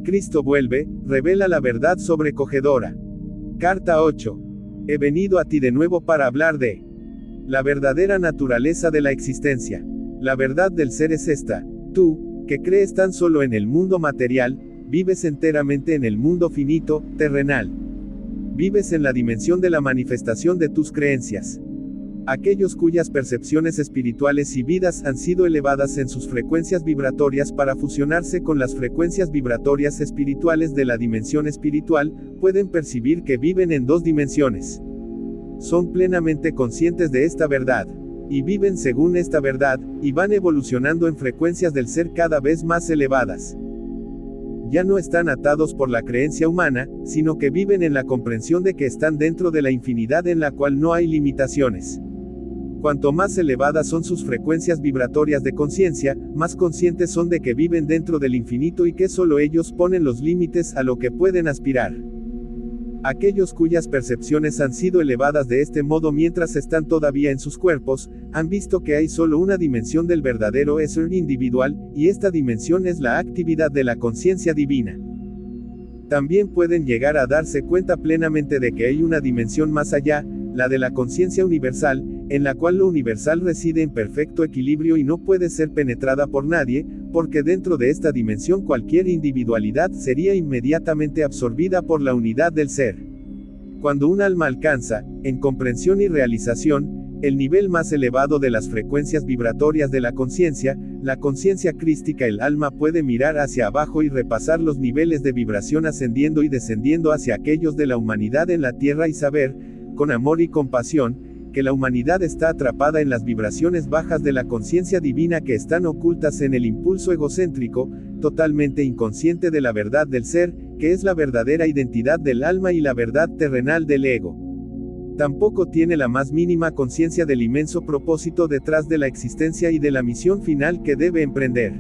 Cristo vuelve, revela la verdad sobrecogedora. Carta 8. He venido a ti de nuevo para hablar de la verdadera naturaleza de la existencia. La verdad del ser es esta: tú, que crees tan solo en el mundo material, vives enteramente en el mundo finito, terrenal. Vives en la dimensión de la manifestación de tus creencias. Aquellos cuyas percepciones espirituales y vidas han sido elevadas en sus frecuencias vibratorias para fusionarse con las frecuencias vibratorias espirituales de la dimensión espiritual, pueden percibir que viven en dos dimensiones. Son plenamente conscientes de esta verdad, y viven según esta verdad, y van evolucionando en frecuencias del ser cada vez más elevadas. Ya no están atados por la creencia humana, sino que viven en la comprensión de que están dentro de la infinidad en la cual no hay limitaciones. Cuanto más elevadas son sus frecuencias vibratorias de conciencia, más conscientes son de que viven dentro del infinito y que solo ellos ponen los límites a lo que pueden aspirar. Aquellos cuyas percepciones han sido elevadas de este modo mientras están todavía en sus cuerpos, han visto que hay solo una dimensión del verdadero ser individual, y esta dimensión es la actividad de la conciencia divina. También pueden llegar a darse cuenta plenamente de que hay una dimensión más allá, la de la conciencia universal, en la cual lo universal reside en perfecto equilibrio y no puede ser penetrada por nadie, porque dentro de esta dimensión cualquier individualidad sería inmediatamente absorbida por la unidad del ser. Cuando un alma alcanza, en comprensión y realización, el nivel más elevado de las frecuencias vibratorias de la conciencia crística, el alma puede mirar hacia abajo y repasar los niveles de vibración ascendiendo y descendiendo hacia aquellos de la humanidad en la tierra y saber, con amor y compasión, que la humanidad está atrapada en las vibraciones bajas de la conciencia divina que están ocultas en el impulso egocéntrico, totalmente inconsciente de la verdad del ser, que es la verdadera identidad del alma y la verdad terrenal del ego. Tampoco tiene la más mínima conciencia del inmenso propósito detrás de la existencia y de la misión final que debe emprender.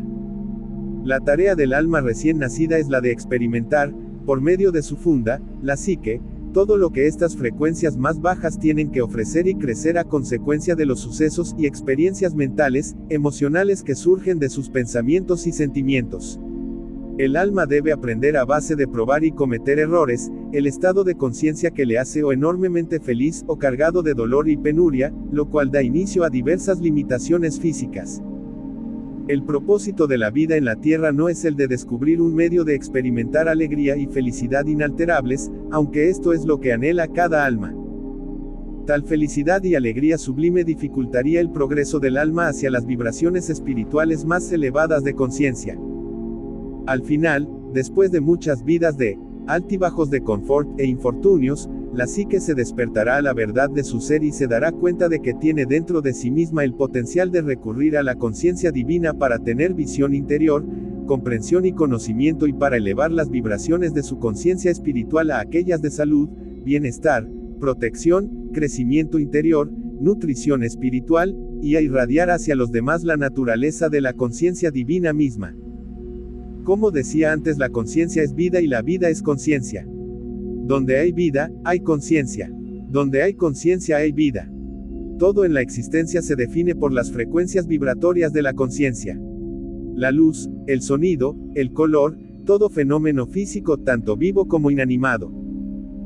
La tarea del alma recién nacida es la de experimentar, por medio de su funda, la psique, todo lo que estas frecuencias más bajas tienen que ofrecer y crecer a consecuencia de los sucesos y experiencias mentales, emocionales que surgen de sus pensamientos y sentimientos. El alma debe aprender a base de probar y cometer errores, el estado de conciencia que le hace o enormemente feliz o cargado de dolor y penuria, lo cual da inicio a diversas limitaciones físicas. El propósito de la vida en la tierra no es el de descubrir un medio de experimentar alegría y felicidad inalterables, aunque esto es lo que anhela cada alma. Tal felicidad y alegría sublime dificultaría el progreso del alma hacia las vibraciones espirituales más elevadas de conciencia. Al final, después de muchas vidas de altibajos de confort e infortunios, la psique se despertará a la verdad de su ser y se dará cuenta de que tiene dentro de sí misma el potencial de recurrir a la conciencia divina para tener visión interior, comprensión y conocimiento y para elevar las vibraciones de su conciencia espiritual a aquellas de salud, bienestar, protección, crecimiento interior, nutrición espiritual, y a irradiar hacia los demás la naturaleza de la conciencia divina misma. Como decía antes, la conciencia es vida y la vida es conciencia. Donde hay vida, hay conciencia. Donde hay conciencia hay vida. Todo en la existencia se define por las frecuencias vibratorias de la conciencia. La luz, el sonido, el color, todo fenómeno físico tanto vivo como inanimado.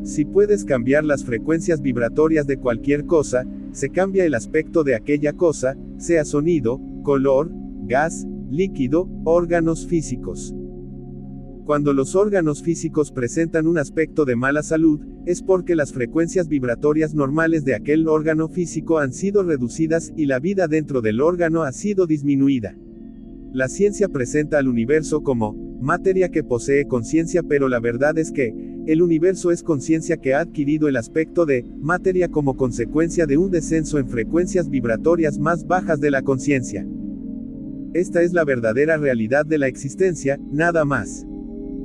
Si puedes cambiar las frecuencias vibratorias de cualquier cosa, se cambia el aspecto de aquella cosa, sea sonido, color, gas, líquido, órganos físicos. Cuando los órganos físicos presentan un aspecto de mala salud, es porque las frecuencias vibratorias normales de aquel órgano físico han sido reducidas y la vida dentro del órgano ha sido disminuida. La ciencia presenta al universo como materia que posee conciencia, pero la verdad es que el universo es conciencia que ha adquirido el aspecto de materia como consecuencia de un descenso en frecuencias vibratorias más bajas de la conciencia. Esta es la verdadera realidad de la existencia, nada más.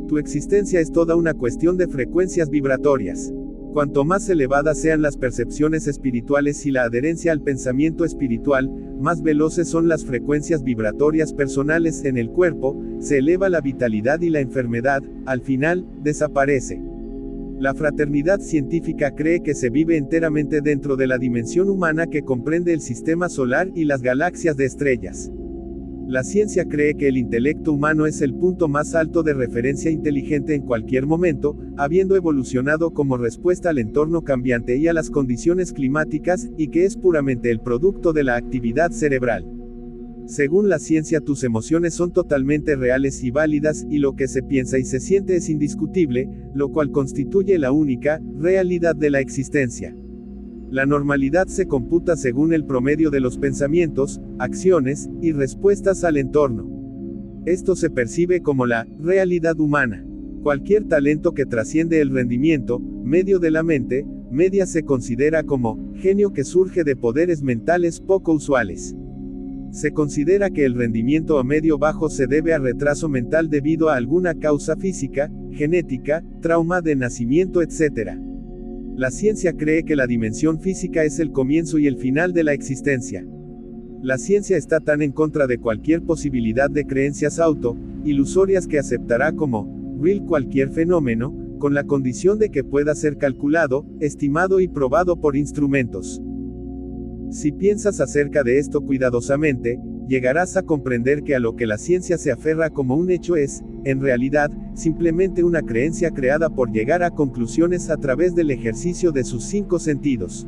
Tu existencia es toda una cuestión de frecuencias vibratorias. Cuanto más elevadas sean las percepciones espirituales y la adherencia al pensamiento espiritual, más veloces son las frecuencias vibratorias personales en el cuerpo, se eleva la vitalidad y la enfermedad, al final, desaparece. La fraternidad científica cree que se vive enteramente dentro de la dimensión humana que comprende el sistema solar y las galaxias de estrellas. La ciencia cree que el intelecto humano es el punto más alto de referencia inteligente en cualquier momento, habiendo evolucionado como respuesta al entorno cambiante y a las condiciones climáticas, y que es puramente el producto de la actividad cerebral. Según la ciencia, tus emociones son totalmente reales y válidas, y lo que se piensa y se siente es indiscutible, lo cual constituye la única realidad de la existencia. La normalidad se computa según el promedio de los pensamientos, acciones, y respuestas al entorno. Esto se percibe como la realidad humana. Cualquier talento que trasciende el rendimiento medio de la mente media se considera como genio que surge de poderes mentales poco usuales. Se considera que el rendimiento a medio bajo se debe a retraso mental debido a alguna causa física, genética, trauma de nacimiento, etc. La ciencia cree que la dimensión física es el comienzo y el final de la existencia. La ciencia está tan en contra de cualquier posibilidad de creencias ilusorias que aceptará como real cualquier fenómeno, con la condición de que pueda ser calculado, estimado y probado por instrumentos. Si piensas acerca de esto cuidadosamente, llegarás a comprender que a lo que la ciencia se aferra como un hecho es, en realidad, simplemente una creencia creada por llegar a conclusiones a través del ejercicio de sus 5 sentidos.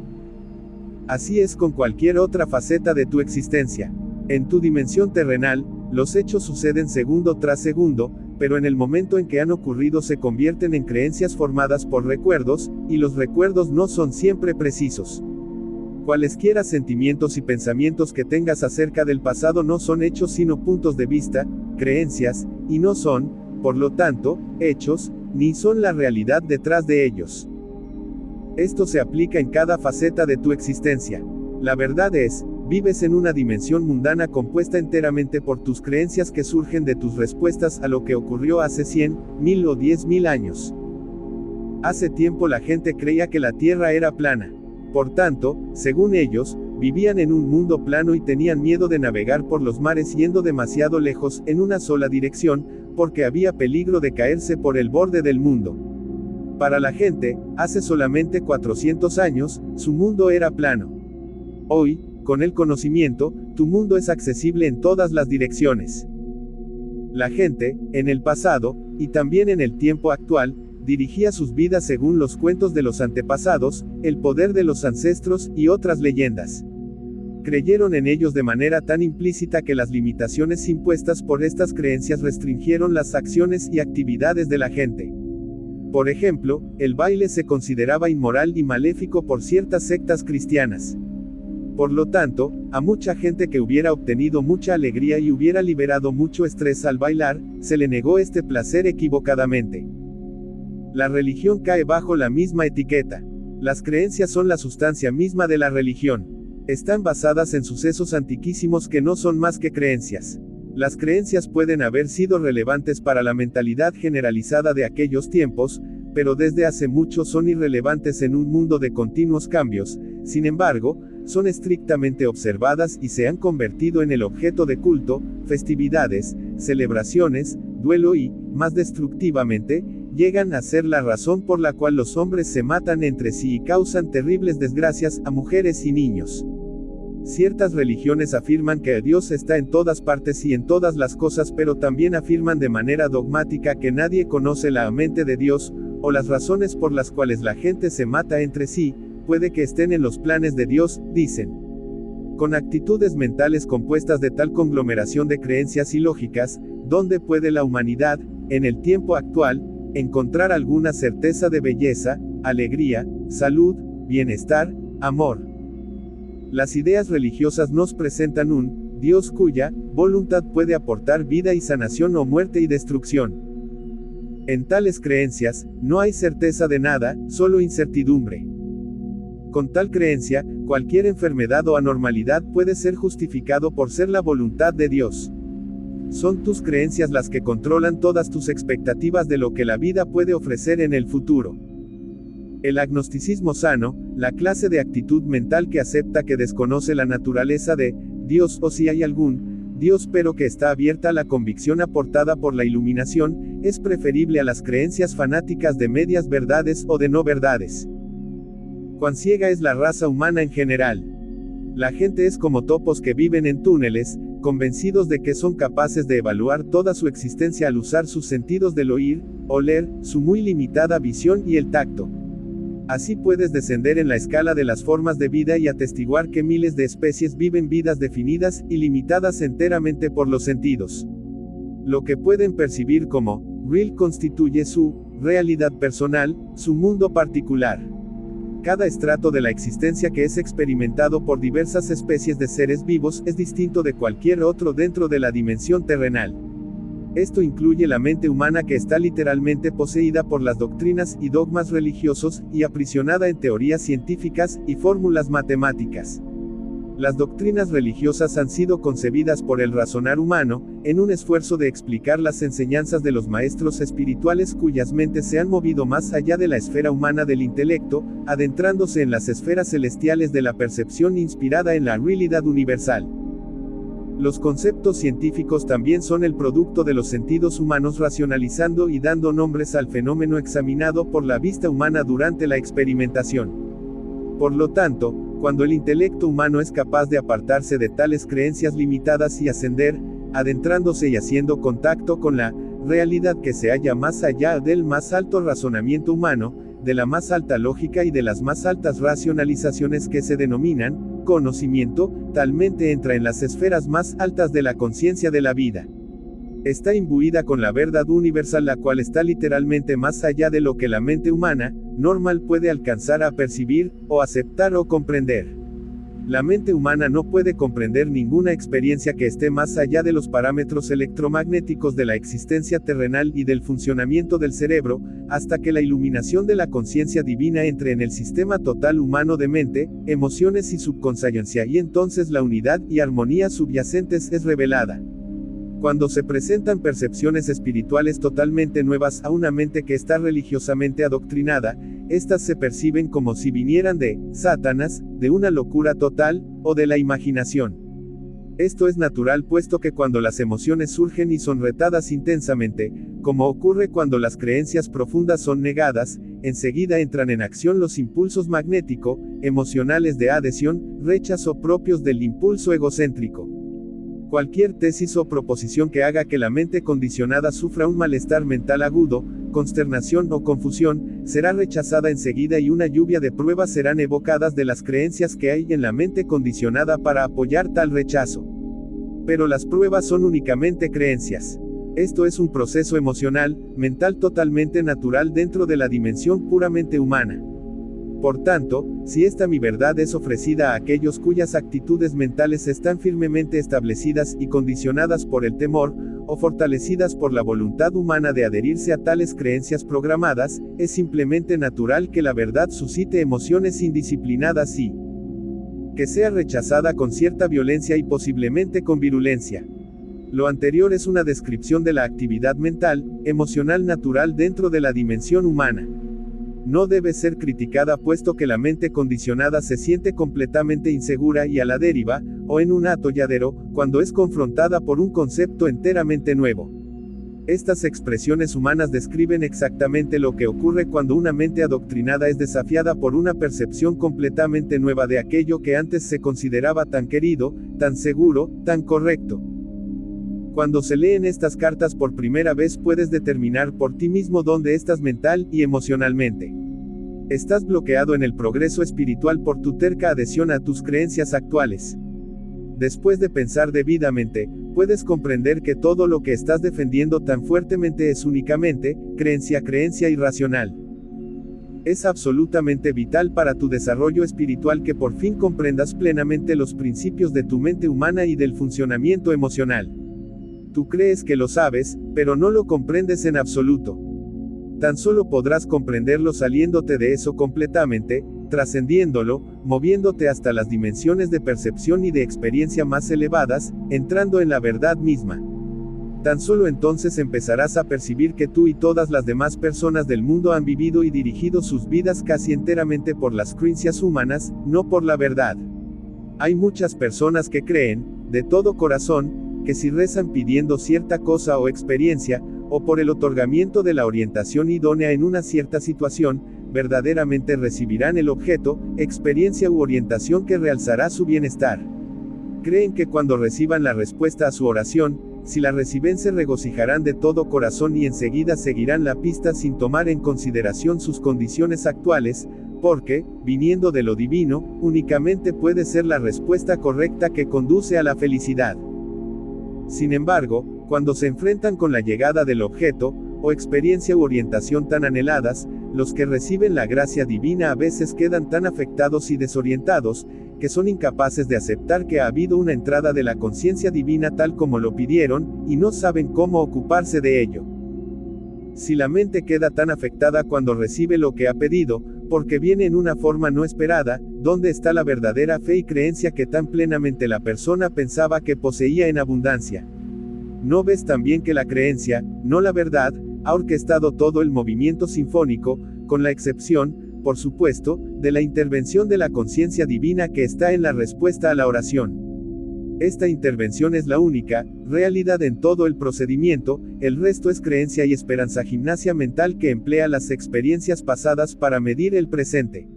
Así es con cualquier otra faceta de tu existencia. En tu dimensión terrenal, los hechos suceden segundo tras segundo, pero en el momento en que han ocurrido se convierten en creencias formadas por recuerdos, y los recuerdos no son siempre precisos. Cualesquiera sentimientos y pensamientos que tengas acerca del pasado no son hechos sino puntos de vista, creencias, y no son, por lo tanto, hechos, ni son la realidad detrás de ellos. Esto se aplica en cada faceta de tu existencia. La verdad es, vives en una dimensión mundana compuesta enteramente por tus creencias que surgen de tus respuestas a lo que ocurrió hace 100, 1000 o 10.000 años. Hace tiempo la gente creía que la Tierra era plana. Por tanto, según ellos, vivían en un mundo plano y tenían miedo de navegar por los mares yendo demasiado lejos, en una sola dirección, porque había peligro de caerse por el borde del mundo. Para la gente, hace solamente 400 años, su mundo era plano. Hoy, con el conocimiento, tu mundo es accesible en todas las direcciones. La gente, en el pasado, y también en el tiempo actual, dirigía sus vidas según los cuentos de los antepasados, el poder de los ancestros, y otras leyendas. Creyeron en ellos de manera tan implícita que las limitaciones impuestas por estas creencias restringieron las acciones y actividades de la gente. Por ejemplo, el baile se consideraba inmoral y maléfico por ciertas sectas cristianas. Por lo tanto, a mucha gente que hubiera obtenido mucha alegría y hubiera liberado mucho estrés al bailar, se le negó este placer equivocadamente. La religión cae bajo la misma etiqueta. Las creencias son la sustancia misma de la religión. Están basadas en sucesos antiquísimos que no son más que creencias. Las creencias pueden haber sido relevantes para la mentalidad generalizada de aquellos tiempos, pero desde hace mucho son irrelevantes en un mundo de continuos cambios. Sin embargo, son estrictamente observadas y se han convertido en el objeto de culto, festividades, celebraciones, duelo y, más destructivamente, llegan a ser la razón por la cual los hombres se matan entre sí y causan terribles desgracias a mujeres y niños. Ciertas religiones afirman que Dios está en todas partes y en todas las cosas, pero también afirman de manera dogmática que nadie conoce la mente de Dios, o las razones por las cuales la gente se mata entre sí, puede que estén en los planes de Dios, dicen. Con actitudes mentales compuestas de tal conglomeración de creencias y lógicas, ¿dónde puede la humanidad, en el tiempo actual, encontrar alguna certeza de belleza, alegría, salud, bienestar, amor? Las ideas religiosas nos presentan un Dios cuya voluntad puede aportar vida y sanación o muerte y destrucción. En tales creencias, no hay certeza de nada, solo incertidumbre. Con tal creencia, cualquier enfermedad o anormalidad puede ser justificado por ser la voluntad de Dios. Son tus creencias las que controlan todas tus expectativas de lo que la vida puede ofrecer en el futuro. El agnosticismo sano, la clase de actitud mental que acepta que desconoce la naturaleza de Dios o si hay algún Dios pero que está abierta a la convicción aportada por la iluminación, es preferible a las creencias fanáticas de medias verdades o de no verdades. Cuán ciega es la raza humana en general. La gente es como topos que viven en túneles, convencidos de que son capaces de evaluar toda su existencia al usar sus sentidos del oír, oler, su muy limitada visión y el tacto. Así puedes descender en la escala de las formas de vida y atestiguar que miles de especies viven vidas definidas y limitadas enteramente por los sentidos. Lo que pueden percibir como real constituye su realidad personal, su mundo particular. Cada estrato de la existencia que es experimentado por diversas especies de seres vivos es distinto de cualquier otro dentro de la dimensión terrenal. Esto incluye la mente humana que está literalmente poseída por las doctrinas y dogmas religiosos, y aprisionada en teorías científicas y fórmulas matemáticas. Las doctrinas religiosas han sido concebidas por el razonar humano, en un esfuerzo de explicar las enseñanzas de los maestros espirituales cuyas mentes se han movido más allá de la esfera humana del intelecto, adentrándose en las esferas celestiales de la percepción inspirada en la realidad universal. Los conceptos científicos también son el producto de los sentidos humanos racionalizando y dando nombres al fenómeno examinado por la vista humana durante la experimentación. Por lo tanto, cuando el intelecto humano es capaz de apartarse de tales creencias limitadas y ascender, adentrándose y haciendo contacto con la realidad que se halla más allá del más alto razonamiento humano, de la más alta lógica y de las más altas racionalizaciones que se denominan conocimiento, talmente entra en las esferas más altas de la conciencia de la vida. Está imbuida con la verdad universal, la cual está literalmente más allá de lo que la mente humana, normal, puede alcanzar a percibir, o aceptar o comprender. La mente humana no puede comprender ninguna experiencia que esté más allá de los parámetros electromagnéticos de la existencia terrenal y del funcionamiento del cerebro, hasta que la iluminación de la conciencia divina entre en el sistema total humano de mente, emociones y subconsciencia, y entonces la unidad y armonía subyacentes es revelada. Cuando se presentan percepciones espirituales totalmente nuevas a una mente que está religiosamente adoctrinada, estas se perciben como si vinieran de Satanás, de una locura total, o de la imaginación. Esto es natural, puesto que cuando las emociones surgen y son retadas intensamente, como ocurre cuando las creencias profundas son negadas, enseguida entran en acción los impulsos magnético-emocionales de adhesión, rechazo propios del impulso egocéntrico. Cualquier tesis o proposición que haga que la mente condicionada sufra un malestar mental agudo, consternación o confusión, será rechazada enseguida y una lluvia de pruebas serán evocadas de las creencias que hay en la mente condicionada para apoyar tal rechazo. Pero las pruebas son únicamente creencias. Esto es un proceso emocional, mental totalmente natural dentro de la dimensión puramente humana. Por tanto, si esta mi verdad es ofrecida a aquellos cuyas actitudes mentales están firmemente establecidas y condicionadas por el temor, o fortalecidas por la voluntad humana de adherirse a tales creencias programadas, es simplemente natural que la verdad suscite emociones indisciplinadas y que sea rechazada con cierta violencia y posiblemente con virulencia. Lo anterior es una descripción de la actividad mental, emocional natural dentro de la dimensión humana. No debe ser criticada puesto que la mente condicionada se siente completamente insegura y a la deriva, o en un atolladero, cuando es confrontada por un concepto enteramente nuevo. Estas expresiones humanas describen exactamente lo que ocurre cuando una mente adoctrinada es desafiada por una percepción completamente nueva de aquello que antes se consideraba tan querido, tan seguro, tan correcto. Cuando se leen estas cartas por primera vez puedes determinar por ti mismo dónde estás mental y emocionalmente. Estás bloqueado en el progreso espiritual por tu terca adhesión a tus creencias actuales. Después de pensar debidamente, puedes comprender que todo lo que estás defendiendo tan fuertemente es únicamente creencia irracional. Es absolutamente vital para tu desarrollo espiritual que por fin comprendas plenamente los principios de tu mente humana y del funcionamiento emocional. Tú crees que lo sabes, pero no lo comprendes en absoluto. Tan solo podrás comprenderlo saliéndote de eso completamente, trascendiéndolo, moviéndote hasta las dimensiones de percepción y de experiencia más elevadas, entrando en la verdad misma. Tan solo entonces empezarás a percibir que tú y todas las demás personas del mundo han vivido y dirigido sus vidas casi enteramente por las creencias humanas, no por la verdad. Hay muchas personas que creen, de todo corazón, que si rezan pidiendo cierta cosa o experiencia, o por el otorgamiento de la orientación idónea en una cierta situación, verdaderamente recibirán el objeto, experiencia u orientación que realzará su bienestar. Creen que cuando reciban la respuesta a su oración, si la reciben se regocijarán de todo corazón y enseguida seguirán la pista sin tomar en consideración sus condiciones actuales, porque, viniendo de lo divino, únicamente puede ser la respuesta correcta que conduce a la felicidad. Sin embargo, cuando se enfrentan con la llegada del objeto, o experiencia u orientación tan anheladas, los que reciben la gracia divina a veces quedan tan afectados y desorientados, que son incapaces de aceptar que ha habido una entrada de la conciencia divina tal como lo pidieron, y no saben cómo ocuparse de ello. Si la mente queda tan afectada cuando recibe lo que ha pedido, porque viene en una forma no esperada, ¿dónde está la verdadera fe y creencia que tan plenamente la persona pensaba que poseía en abundancia? ¿No ves también que la creencia, no la verdad, ha orquestado todo el movimiento sinfónico, con la excepción, por supuesto, de la intervención de la conciencia divina que está en la respuesta a la oración? Esta intervención es la única realidad en todo el procedimiento, el resto es creencia y esperanza, gimnasia mental que emplea las experiencias pasadas para medir el presente.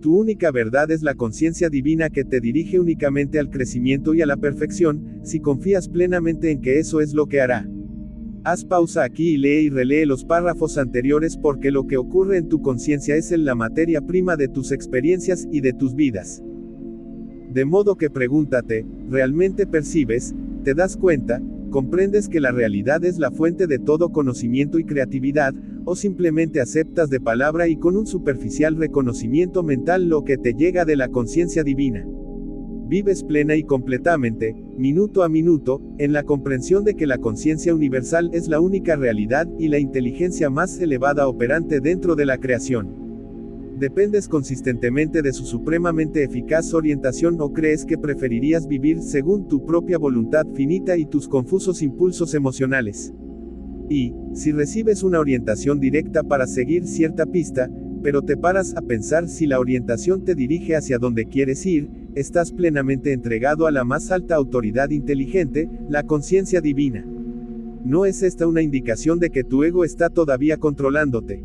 Tu única verdad es la conciencia divina que te dirige únicamente al crecimiento y a la perfección, si confías plenamente en que eso es lo que hará. Haz pausa aquí y lee y relee los párrafos anteriores porque lo que ocurre en tu conciencia es la materia prima de tus experiencias y de tus vidas. De modo que pregúntate, ¿realmente percibes, te das cuenta, comprendes que la realidad es la fuente de todo conocimiento y creatividad, o simplemente aceptas de palabra y con un superficial reconocimiento mental lo que te llega de la conciencia divina? Vives plena y completamente, minuto a minuto, en la comprensión de que la conciencia universal es la única realidad y la inteligencia más elevada operante dentro de la creación. ¿Dependes consistentemente de su supremamente eficaz orientación o crees que preferirías vivir según tu propia voluntad finita y tus confusos impulsos emocionales? Y, si recibes una orientación directa para seguir cierta pista, pero te paras a pensar si la orientación te dirige hacia donde quieres ir, estás plenamente entregado a la más alta autoridad inteligente, la conciencia divina. ¿No es esta una indicación de que tu ego está todavía controlándote?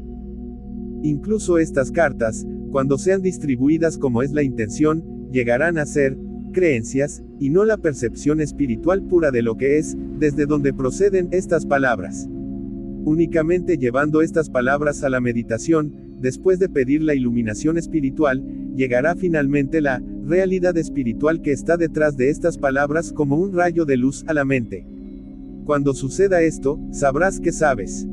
Incluso estas cartas, cuando sean distribuidas como es la intención, llegarán a ser creencias, y no la percepción espiritual pura de lo que es, desde donde proceden estas palabras. Únicamente llevando estas palabras a la meditación, después de pedir la iluminación espiritual, llegará finalmente la realidad espiritual que está detrás de estas palabras como un rayo de luz a la mente. Cuando suceda esto, sabrás que sabes.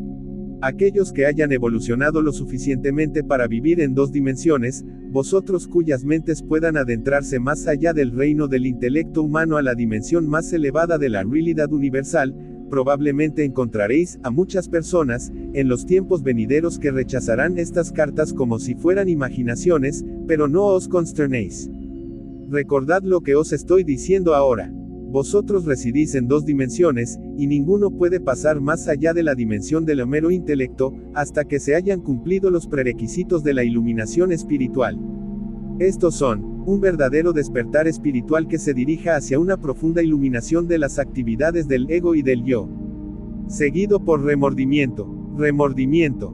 Aquellos que hayan evolucionado lo suficientemente para vivir en dos dimensiones, vosotros cuyas mentes puedan adentrarse más allá del reino del intelecto humano a la dimensión más elevada de la realidad universal, probablemente encontraréis a muchas personas, en los tiempos venideros que rechazarán estas cartas como si fueran imaginaciones, pero no os consternéis. Recordad lo que os estoy diciendo ahora. Vosotros residís en dos dimensiones, y ninguno puede pasar más allá de la dimensión del mero intelecto, hasta que se hayan cumplido los prerequisitos de la iluminación espiritual. Estos son, un verdadero despertar espiritual que se dirija hacia una profunda iluminación de las actividades del ego y del yo. Seguido por remordimiento. Remordimiento.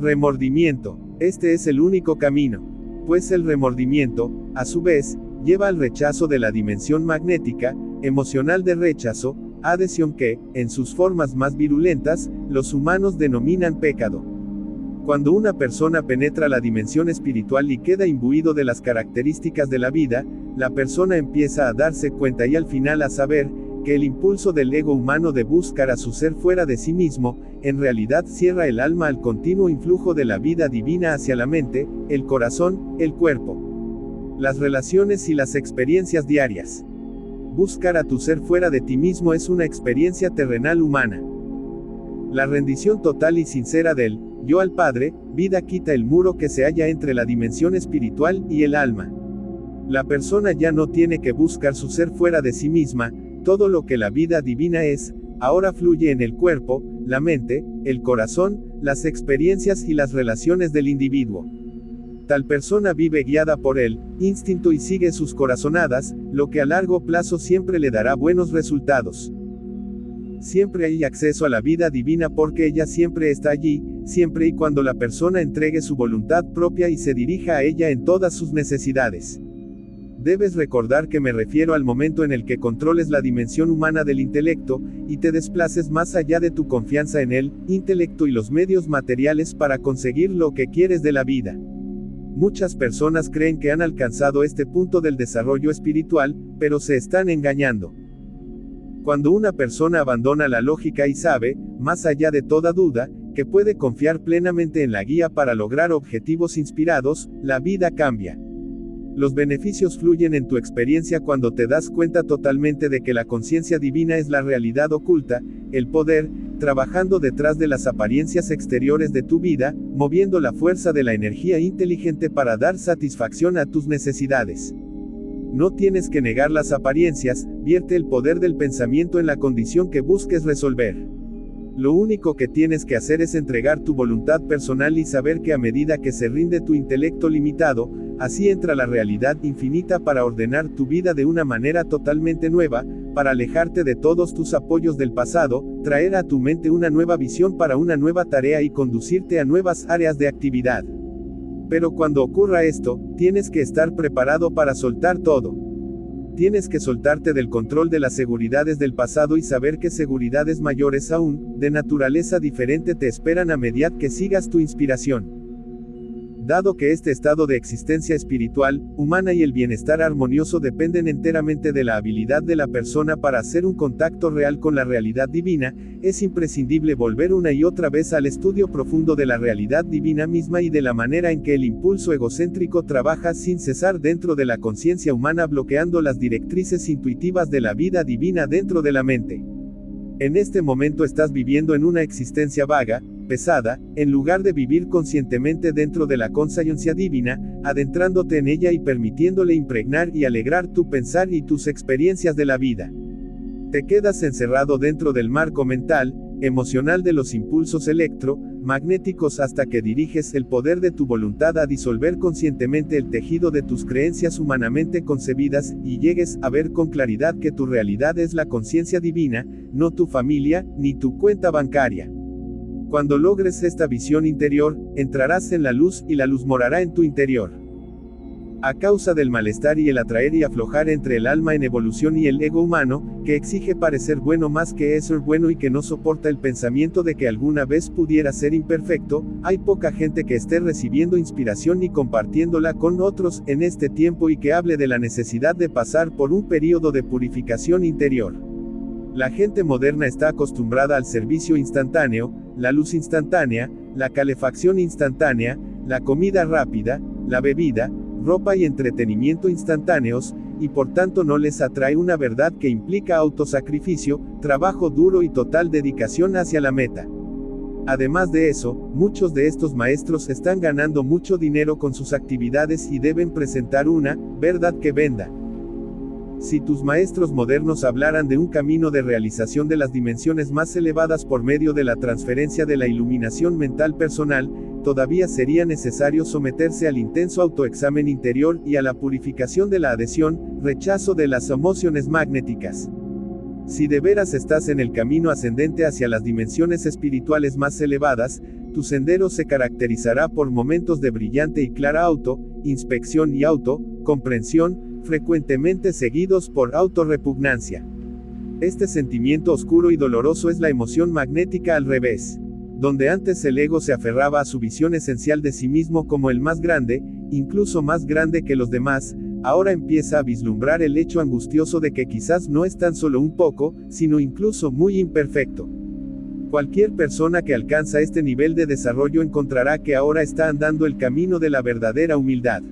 Remordimiento. Este es el único camino. Pues el remordimiento, a su vez, lleva al rechazo de la dimensión magnética, emocional de rechazo, adhesión que, en sus formas más virulentas, los humanos denominan pecado. Cuando una persona penetra la dimensión espiritual y queda imbuido de las características de la vida, la persona empieza a darse cuenta y al final a saber, que el impulso del ego humano de buscar a su ser fuera de sí mismo, en realidad cierra el alma al continuo influjo de la vida divina hacia la mente, el corazón, el cuerpo, las relaciones y las experiencias diarias. Buscar a tu ser fuera de ti mismo es una experiencia terrenal humana. La rendición total y sincera del yo al Padre, vida quita el muro que se halla entre la dimensión espiritual y el alma. La persona ya no tiene que buscar su ser fuera de sí misma, todo lo que la vida divina es, ahora fluye en el cuerpo, la mente, el corazón, las experiencias y las relaciones del individuo. Tal persona vive guiada por el instinto y sigue sus corazonadas, lo que a largo plazo siempre le dará buenos resultados. Siempre hay acceso a la vida divina porque ella siempre está allí, siempre y cuando la persona entregue su voluntad propia y se dirija a ella en todas sus necesidades. Debes recordar que me refiero al momento en el que controles la dimensión humana del intelecto, y te desplaces más allá de tu confianza en el intelecto y los medios materiales para conseguir lo que quieres de la vida. Muchas personas creen que han alcanzado este punto del desarrollo espiritual, pero se están engañando. Cuando una persona abandona la lógica y sabe, más allá de toda duda, que puede confiar plenamente en la guía para lograr objetivos inspirados, la vida cambia. Los beneficios fluyen en tu experiencia cuando te das cuenta totalmente de que la conciencia divina es la realidad oculta, el poder, trabajando detrás de las apariencias exteriores de tu vida, moviendo la fuerza de la energía inteligente para dar satisfacción a tus necesidades. No tienes que negar las apariencias, vierte el poder del pensamiento en la condición que busques resolver. Lo único que tienes que hacer es entregar tu voluntad personal y saber que a medida que se rinde tu intelecto limitado, así entra la realidad infinita para ordenar tu vida de una manera totalmente nueva, para alejarte de todos tus apoyos del pasado, traer a tu mente una nueva visión para una nueva tarea y conducirte a nuevas áreas de actividad. Pero cuando ocurra esto, tienes que estar preparado para soltar todo. Tienes que soltarte del control de las seguridades del pasado y saber que seguridades mayores aún, de naturaleza diferente te esperan a medida que sigas tu inspiración. Dado que este estado de existencia espiritual, humana y el bienestar armonioso dependen enteramente de la habilidad de la persona para hacer un contacto real con la realidad divina, es imprescindible volver una y otra vez al estudio profundo de la realidad divina misma y de la manera en que el impulso egocéntrico trabaja sin cesar dentro de la conciencia humana bloqueando las directrices intuitivas de la vida divina dentro de la mente. En este momento estás viviendo en una existencia vaga, pesada, en lugar de vivir conscientemente dentro de la conciencia divina, adentrándote en ella y permitiéndole impregnar y alegrar tu pensar y tus experiencias de la vida. Te quedas encerrado dentro del marco mental, emocional de los impulsos electromagnéticos hasta que diriges el poder de tu voluntad a disolver conscientemente el tejido de tus creencias humanamente concebidas, y llegues a ver con claridad que tu realidad es la conciencia divina, no tu familia, ni tu cuenta bancaria. Cuando logres esta visión interior, entrarás en la luz y la luz morará en tu interior. A causa del malestar y el atraer y aflojar entre el alma en evolución y el ego humano, que exige parecer bueno más que ser bueno y que no soporta el pensamiento de que alguna vez pudiera ser imperfecto, hay poca gente que esté recibiendo inspiración y compartiéndola con otros en este tiempo y que hable de la necesidad de pasar por un período de purificación interior. La gente moderna está acostumbrada al servicio instantáneo, la luz instantánea, la calefacción instantánea, la comida rápida, la bebida, ropa y entretenimiento instantáneos, y por tanto no les atrae una verdad que implica autosacrificio, trabajo duro y total dedicación hacia la meta. Además de eso, muchos de estos maestros están ganando mucho dinero con sus actividades y deben presentar una verdad que venda. Si tus maestros modernos hablaran de un camino de realización de las dimensiones más elevadas por medio de la transferencia de la iluminación mental personal, todavía sería necesario someterse al intenso autoexamen interior y a la purificación de la adhesión, rechazo de las emociones magnéticas. Si de veras estás en el camino ascendente hacia las dimensiones espirituales más elevadas, tu sendero se caracterizará por momentos de brillante y clara inspección y comprensión, frecuentemente seguidos por autorrepugnancia. Este sentimiento oscuro y doloroso es la emoción magnética al revés. Donde antes el ego se aferraba a su visión esencial de sí mismo como el más grande, incluso más grande que los demás, ahora empieza a vislumbrar el hecho angustioso de que quizás no es tan solo un poco, sino incluso muy imperfecto. Cualquier persona que alcanza este nivel de desarrollo encontrará que ahora está andando el camino de la verdadera humildad.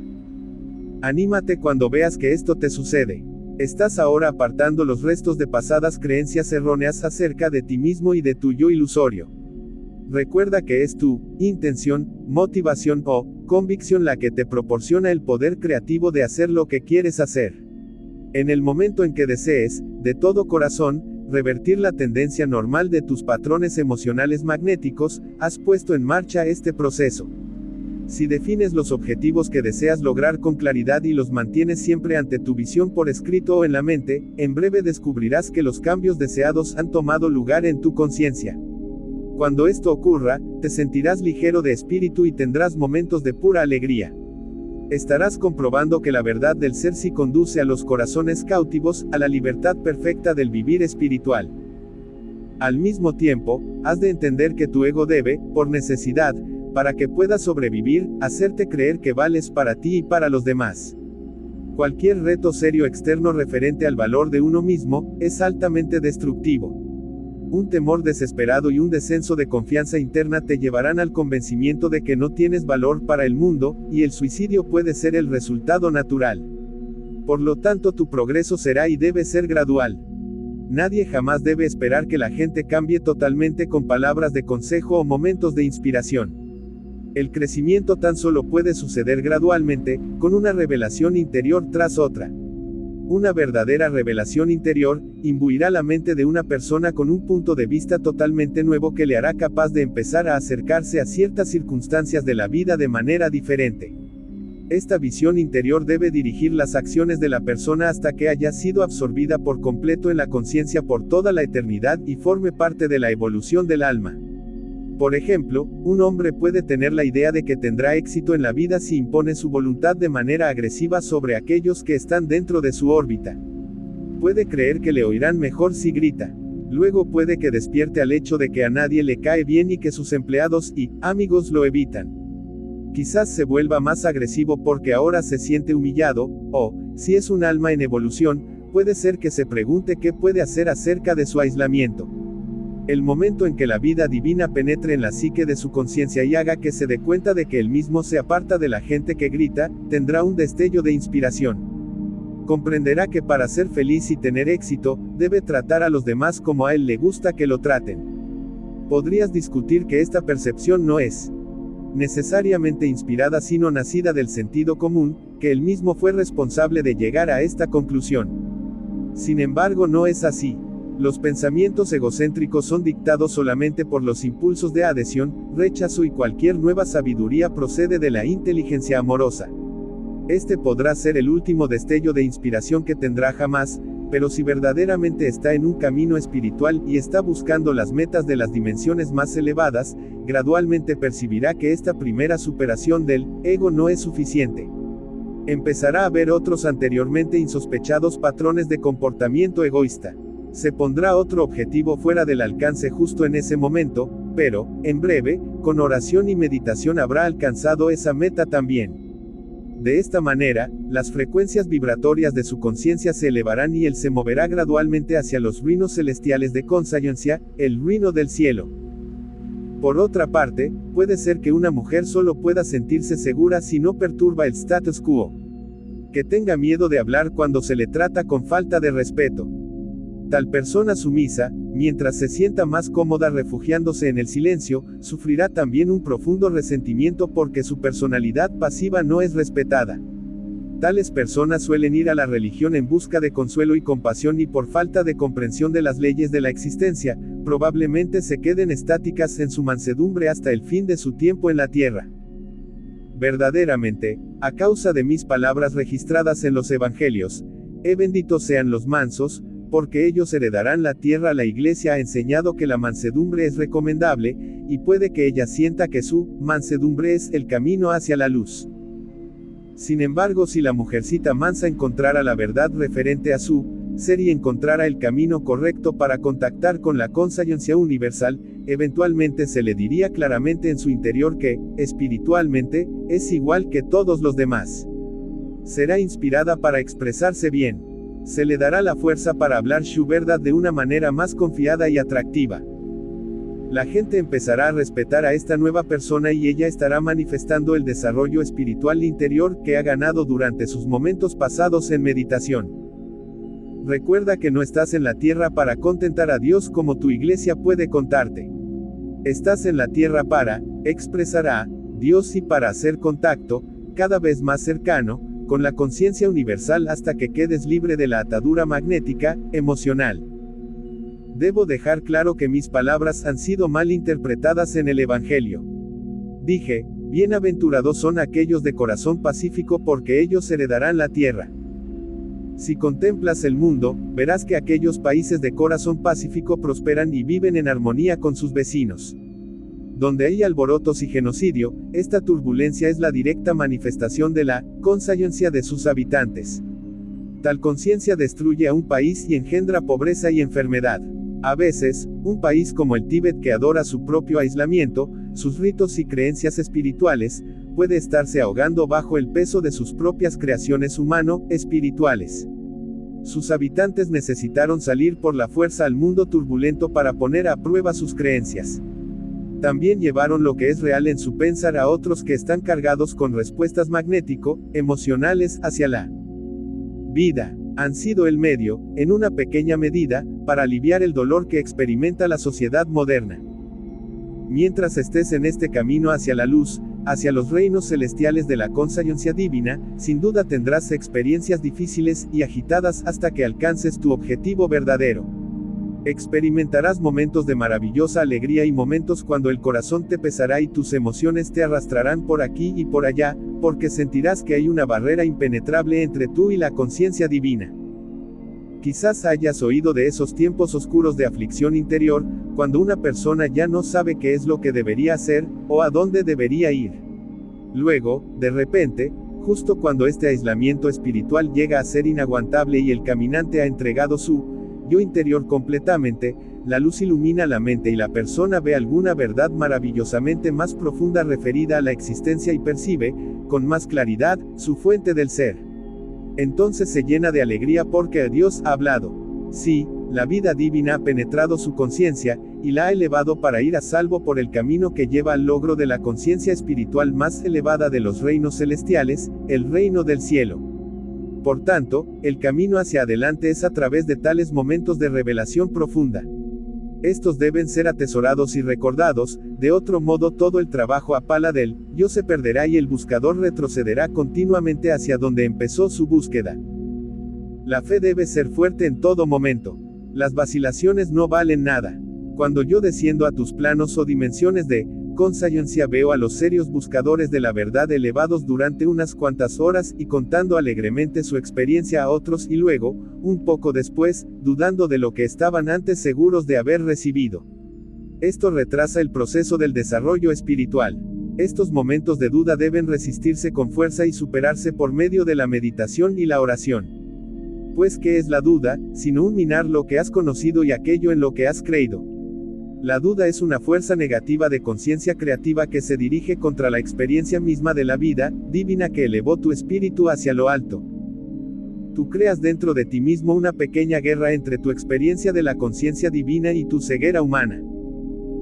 Anímate cuando veas que esto te sucede. Estás ahora apartando los restos de pasadas creencias erróneas acerca de ti mismo y de tu yo ilusorio. Recuerda que es tu intención, motivación o convicción la que te proporciona el poder creativo de hacer lo que quieres hacer. En el momento en que desees, de todo corazón, revertir la tendencia normal de tus patrones emocionales magnéticos, has puesto en marcha este proceso. Si defines los objetivos que deseas lograr con claridad y los mantienes siempre ante tu visión por escrito o en la mente, en breve descubrirás que los cambios deseados han tomado lugar en tu conciencia. Cuando esto ocurra, te sentirás ligero de espíritu y tendrás momentos de pura alegría. Estarás comprobando que la verdad del ser sí conduce a los corazones cautivos, a la libertad perfecta del vivir espiritual. Al mismo tiempo, has de entender que tu ego debe, por necesidad, para que puedas sobrevivir, hacerte creer que vales para ti y para los demás. Cualquier reto serio externo referente al valor de uno mismo, es altamente destructivo. Un temor desesperado y un descenso de confianza interna te llevarán al convencimiento de que no tienes valor para el mundo, y el suicidio puede ser el resultado natural. Por lo tanto, tu progreso será y debe ser gradual. Nadie jamás debe esperar que la gente cambie totalmente con palabras de consejo o momentos de inspiración. El crecimiento tan solo puede suceder gradualmente, con una revelación interior tras otra. Una verdadera revelación interior, imbuirá la mente de una persona con un punto de vista totalmente nuevo que le hará capaz de empezar a acercarse a ciertas circunstancias de la vida de manera diferente. Esta visión interior debe dirigir las acciones de la persona hasta que haya sido absorbida por completo en la conciencia por toda la eternidad y forme parte de la evolución del alma. Por ejemplo, un hombre puede tener la idea de que tendrá éxito en la vida si impone su voluntad de manera agresiva sobre aquellos que están dentro de su órbita. Puede creer que le oirán mejor si grita. Luego puede que despierte al hecho de que a nadie le cae bien y que sus empleados y amigos lo evitan. Quizás se vuelva más agresivo porque ahora se siente humillado, o, si es un alma en evolución, puede ser que se pregunte qué puede hacer acerca de su aislamiento. El momento en que la vida divina penetre en la psique de su conciencia y haga que se dé cuenta de que él mismo se aparta de la gente que grita, tendrá un destello de inspiración. Comprenderá que para ser feliz y tener éxito, debe tratar a los demás como a él le gusta que lo traten. Podrías discutir que esta percepción no es necesariamente inspirada sino nacida del sentido común, que él mismo fue responsable de llegar a esta conclusión. Sin embargo, no es así. Los pensamientos egocéntricos son dictados solamente por los impulsos de adhesión, rechazo y cualquier nueva sabiduría procede de la inteligencia amorosa. Este podrá ser el último destello de inspiración que tendrá jamás, pero si verdaderamente está en un camino espiritual y está buscando las metas de las dimensiones más elevadas, gradualmente percibirá que esta primera superación del ego no es suficiente. Empezará a ver otros anteriormente insospechados patrones de comportamiento egoísta. Se pondrá otro objetivo fuera del alcance justo en ese momento, pero, en breve, con oración y meditación habrá alcanzado esa meta también. De esta manera, las frecuencias vibratorias de su conciencia se elevarán y él se moverá gradualmente hacia los reinos celestiales de conciencia, el reino del cielo. Por otra parte, puede ser que una mujer solo pueda sentirse segura si no perturba el status quo. Que tenga miedo de hablar cuando se le trata con falta de respeto. Tal persona sumisa, mientras se sienta más cómoda refugiándose en el silencio, sufrirá también un profundo resentimiento porque su personalidad pasiva no es respetada. Tales personas suelen ir a la religión en busca de consuelo y compasión y por falta de comprensión de las leyes de la existencia, probablemente se queden estáticas en su mansedumbre hasta el fin de su tiempo en la tierra. Verdaderamente, a causa de mis palabras registradas en los evangelios, benditos sean los mansos, porque ellos heredarán la tierra. La Iglesia ha enseñado que la mansedumbre es recomendable, y puede que ella sienta que su mansedumbre es el camino hacia la luz. Sin embargo, si la mujercita mansa encontrara la verdad referente a su ser y encontrara el camino correcto para contactar con la conciencia universal, eventualmente se le diría claramente en su interior que, espiritualmente, es igual que todos los demás. Será inspirada para expresarse bien. Se le dará la fuerza para hablar su verdad de una manera más confiada y atractiva. La gente empezará a respetar a esta nueva persona y ella estará manifestando el desarrollo espiritual interior que ha ganado durante sus momentos pasados en meditación. Recuerda que no estás en la tierra para contentar a Dios como tu iglesia puede contarte. Estás en la tierra para expresar a Dios y para hacer contacto, cada vez más cercano, con la conciencia universal hasta que quedes libre de la atadura magnética, emocional. Debo dejar claro que mis palabras han sido mal interpretadas en el Evangelio. Dije, bienaventurados son aquellos de corazón pacífico porque ellos heredarán la tierra. Si contemplas el mundo, verás que aquellos países de corazón pacífico prosperan y viven en armonía con sus vecinos. Donde hay alborotos y genocidio, esta turbulencia es la directa manifestación de la conciencia de sus habitantes. Tal conciencia destruye a un país y engendra pobreza y enfermedad. A veces, un país como el Tíbet que adora su propio aislamiento, sus ritos y creencias espirituales, puede estarse ahogando bajo el peso de sus propias creaciones humano-espirituales. Sus habitantes necesitaron salir por la fuerza al mundo turbulento para poner a prueba sus creencias. También llevaron lo que es real en su pensar a otros que están cargados con respuestas magnético-emocionales hacia la vida. Han sido el medio, en una pequeña medida, para aliviar el dolor que experimenta la sociedad moderna. Mientras estés en este camino hacia la luz, hacia los reinos celestiales de la conciencia divina, sin duda tendrás experiencias difíciles y agitadas hasta que alcances tu objetivo verdadero. Experimentarás momentos de maravillosa alegría y momentos cuando el corazón te pesará y tus emociones te arrastrarán por aquí y por allá, porque sentirás que hay una barrera impenetrable entre tú y la conciencia divina. Quizás hayas oído de esos tiempos oscuros de aflicción interior, cuando una persona ya no sabe qué es lo que debería hacer, o a dónde debería ir. Luego, de repente, justo cuando este aislamiento espiritual llega a ser inaguantable y el caminante ha entregado su yo interior completamente, la luz ilumina la mente y la persona ve alguna verdad maravillosamente más profunda referida a la existencia y percibe, con más claridad, su fuente del ser. Entonces se llena de alegría porque Dios ha hablado. Sí, la vida divina ha penetrado su conciencia, y la ha elevado para ir a salvo por el camino que lleva al logro de la conciencia espiritual más elevada de los reinos celestiales, el reino del cielo. Por tanto, el camino hacia adelante es a través de tales momentos de revelación profunda. Estos deben ser atesorados y recordados, de otro modo todo el trabajo a pala del yo se perderá y el buscador retrocederá continuamente hacia donde empezó su búsqueda. La fe debe ser fuerte en todo momento. Las vacilaciones no valen nada. Cuando yo desciendo a tus planos o dimensiones de conciencia veo a los serios buscadores de la verdad elevados durante unas cuantas horas y contando alegremente su experiencia a otros y luego, un poco después, dudando de lo que estaban antes seguros de haber recibido. Esto retrasa el proceso del desarrollo espiritual. Estos momentos de duda deben resistirse con fuerza y superarse por medio de la meditación y la oración. Pues ¿qué es la duda, sino un minar lo que has conocido y aquello en lo que has creído? La duda es una fuerza negativa de conciencia creativa que se dirige contra la experiencia misma de la vida divina que elevó tu espíritu hacia lo alto. Tú creas dentro de ti mismo una pequeña guerra entre tu experiencia de la conciencia divina y tu ceguera humana.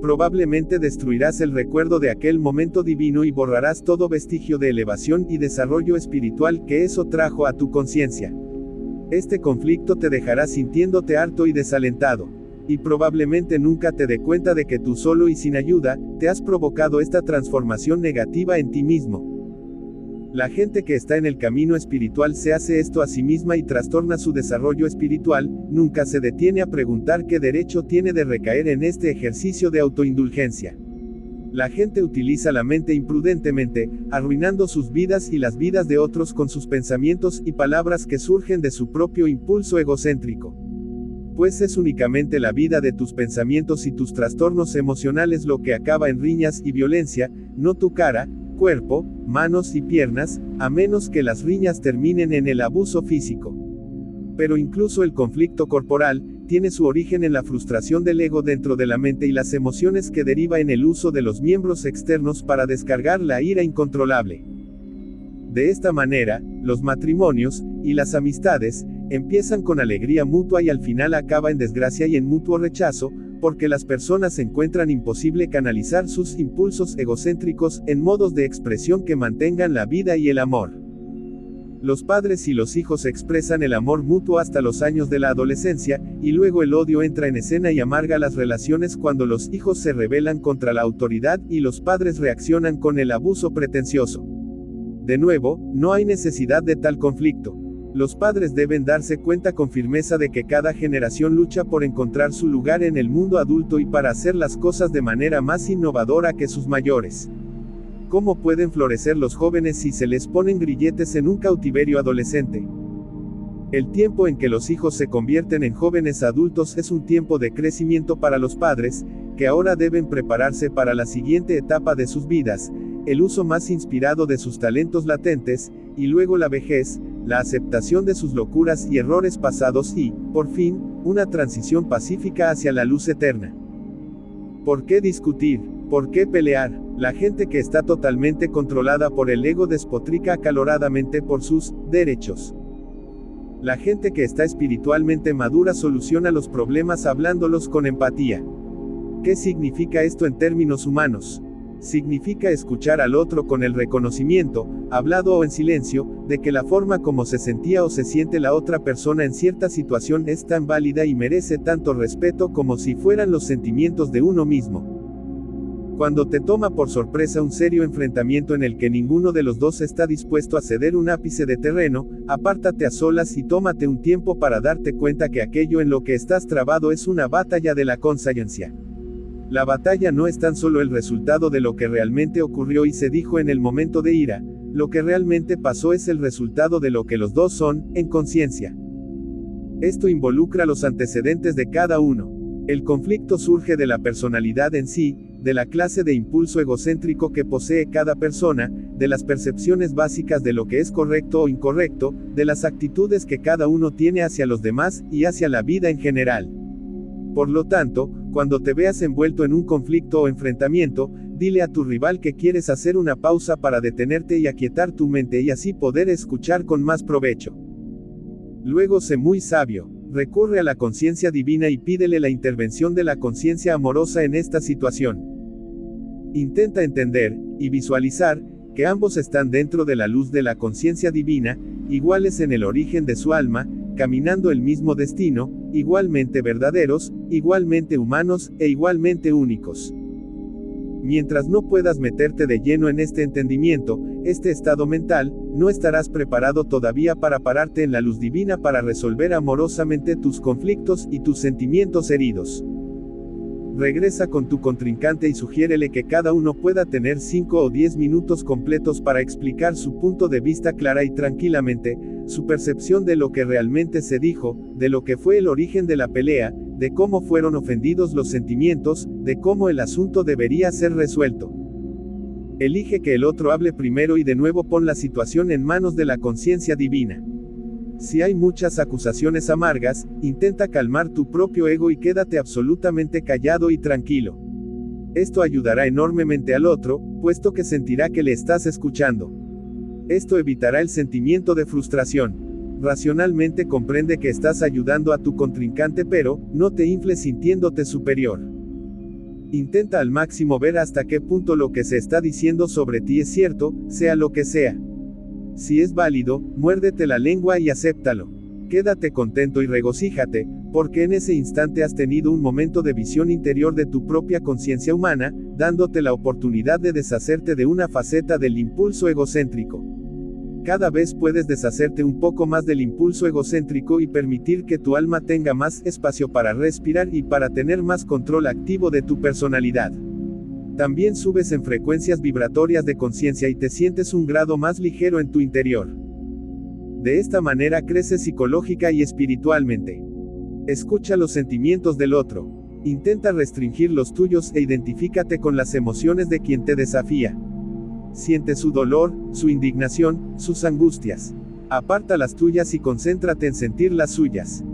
Probablemente destruirás el recuerdo de aquel momento divino y borrarás todo vestigio de elevación y desarrollo espiritual que eso trajo a tu conciencia. Este conflicto te dejará sintiéndote harto y desalentado. Y probablemente nunca te dé cuenta de que tú solo y sin ayuda, te has provocado esta transformación negativa en ti mismo. La gente que está en el camino espiritual se hace esto a sí misma y trastorna su desarrollo espiritual, nunca se detiene a preguntar qué derecho tiene de recaer en este ejercicio de autoindulgencia. La gente utiliza la mente imprudentemente, arruinando sus vidas y las vidas de otros con sus pensamientos y palabras que surgen de su propio impulso egocéntrico. Pues es únicamente la vida de tus pensamientos y tus trastornos emocionales lo que acaba en riñas y violencia, no tu cara, cuerpo, manos y piernas, a menos que las riñas terminen en el abuso físico. Pero incluso el conflicto corporal, tiene su origen en la frustración del ego dentro de la mente y las emociones que deriva en el uso de los miembros externos para descargar la ira incontrolable. De esta manera, los matrimonios, y las amistades, empiezan con alegría mutua y al final acaba en desgracia y en mutuo rechazo, porque las personas encuentran imposible canalizar sus impulsos egocéntricos en modos de expresión que mantengan la vida y el amor. Los padres y los hijos expresan el amor mutuo hasta los años de la adolescencia, y luego el odio entra en escena y amarga las relaciones cuando los hijos se rebelan contra la autoridad y los padres reaccionan con el abuso pretencioso. De nuevo, no hay necesidad de tal conflicto. Los padres deben darse cuenta con firmeza de que cada generación lucha por encontrar su lugar en el mundo adulto y para hacer las cosas de manera más innovadora que sus mayores. ¿Cómo pueden florecer los jóvenes si se les ponen grilletes en un cautiverio adolescente? El tiempo en que los hijos se convierten en jóvenes adultos es un tiempo de crecimiento para los padres, que ahora deben prepararse para la siguiente etapa de sus vidas, el uso más inspirado de sus talentos latentes, y luego la vejez, la aceptación de sus locuras y errores pasados y, por fin, una transición pacífica hacia la luz eterna. ¿Por qué discutir? ¿Por qué pelear? La gente que está totalmente controlada por el ego despotrica acaloradamente por sus derechos. La gente que está espiritualmente madura soluciona los problemas hablándolos con empatía. ¿Qué significa esto en términos humanos? Significa escuchar al otro con el reconocimiento, hablado o en silencio, de que la forma como se sentía o se siente la otra persona en cierta situación es tan válida y merece tanto respeto como si fueran los sentimientos de uno mismo. Cuando te toma por sorpresa un serio enfrentamiento en el que ninguno de los dos está dispuesto a ceder un ápice de terreno, apártate a solas y tómate un tiempo para darte cuenta que aquello en lo que estás trabado es una batalla de la conciencia. La batalla no es tan solo el resultado de lo que realmente ocurrió y se dijo en el momento de ira, lo que realmente pasó es el resultado de lo que los dos son, en conciencia. Esto involucra los antecedentes de cada uno. El conflicto surge de la personalidad en sí, de la clase de impulso egocéntrico que posee cada persona, de las percepciones básicas de lo que es correcto o incorrecto, de las actitudes que cada uno tiene hacia los demás, y hacia la vida en general. Por lo tanto, cuando te veas envuelto en un conflicto o enfrentamiento, dile a tu rival que quieres hacer una pausa para detenerte y aquietar tu mente y así poder escuchar con más provecho. Luego sé muy sabio. Recurre a la conciencia divina y pídele la intervención de la conciencia amorosa en esta situación. Intenta entender, y visualizar, que ambos están dentro de la luz de la conciencia divina, iguales en el origen de su alma, caminando el mismo destino, igualmente verdaderos, igualmente humanos, e igualmente únicos. Mientras no puedas meterte de lleno en este entendimiento, este estado mental, no estarás preparado todavía para pararte en la luz divina para resolver amorosamente tus conflictos y tus sentimientos heridos. Regresa con tu contrincante y sugiérele que cada uno pueda tener 5 o 10 minutos completos para explicar su punto de vista clara y tranquilamente, su percepción de lo que realmente se dijo, de lo que fue el origen de la pelea, de cómo fueron ofendidos los sentimientos, de cómo el asunto debería ser resuelto. Elige que el otro hable primero y de nuevo pon la situación en manos de la conciencia divina. Si hay muchas acusaciones amargas, intenta calmar tu propio ego y quédate absolutamente callado y tranquilo. Esto ayudará enormemente al otro, puesto que sentirá que le estás escuchando. Esto evitará el sentimiento de frustración. Racionalmente comprende que estás ayudando a tu contrincante, pero no te infles sintiéndote superior. Intenta al máximo ver hasta qué punto lo que se está diciendo sobre ti es cierto, sea lo que sea. Si es válido, muérdete la lengua y acéptalo. Quédate contento y regocíjate, porque en ese instante has tenido un momento de visión interior de tu propia conciencia humana, dándote la oportunidad de deshacerte de una faceta del impulso egocéntrico. Cada vez puedes deshacerte un poco más del impulso egocéntrico y permitir que tu alma tenga más espacio para respirar y para tener más control activo de tu personalidad. También subes en frecuencias vibratorias de conciencia y te sientes un grado más ligero en tu interior. De esta manera creces psicológica y espiritualmente. Escucha los sentimientos del otro. Intenta restringir los tuyos e identifícate con las emociones de quien te desafía. Siente su dolor, su indignación, sus angustias. Aparta las tuyas y concéntrate en sentir las suyas.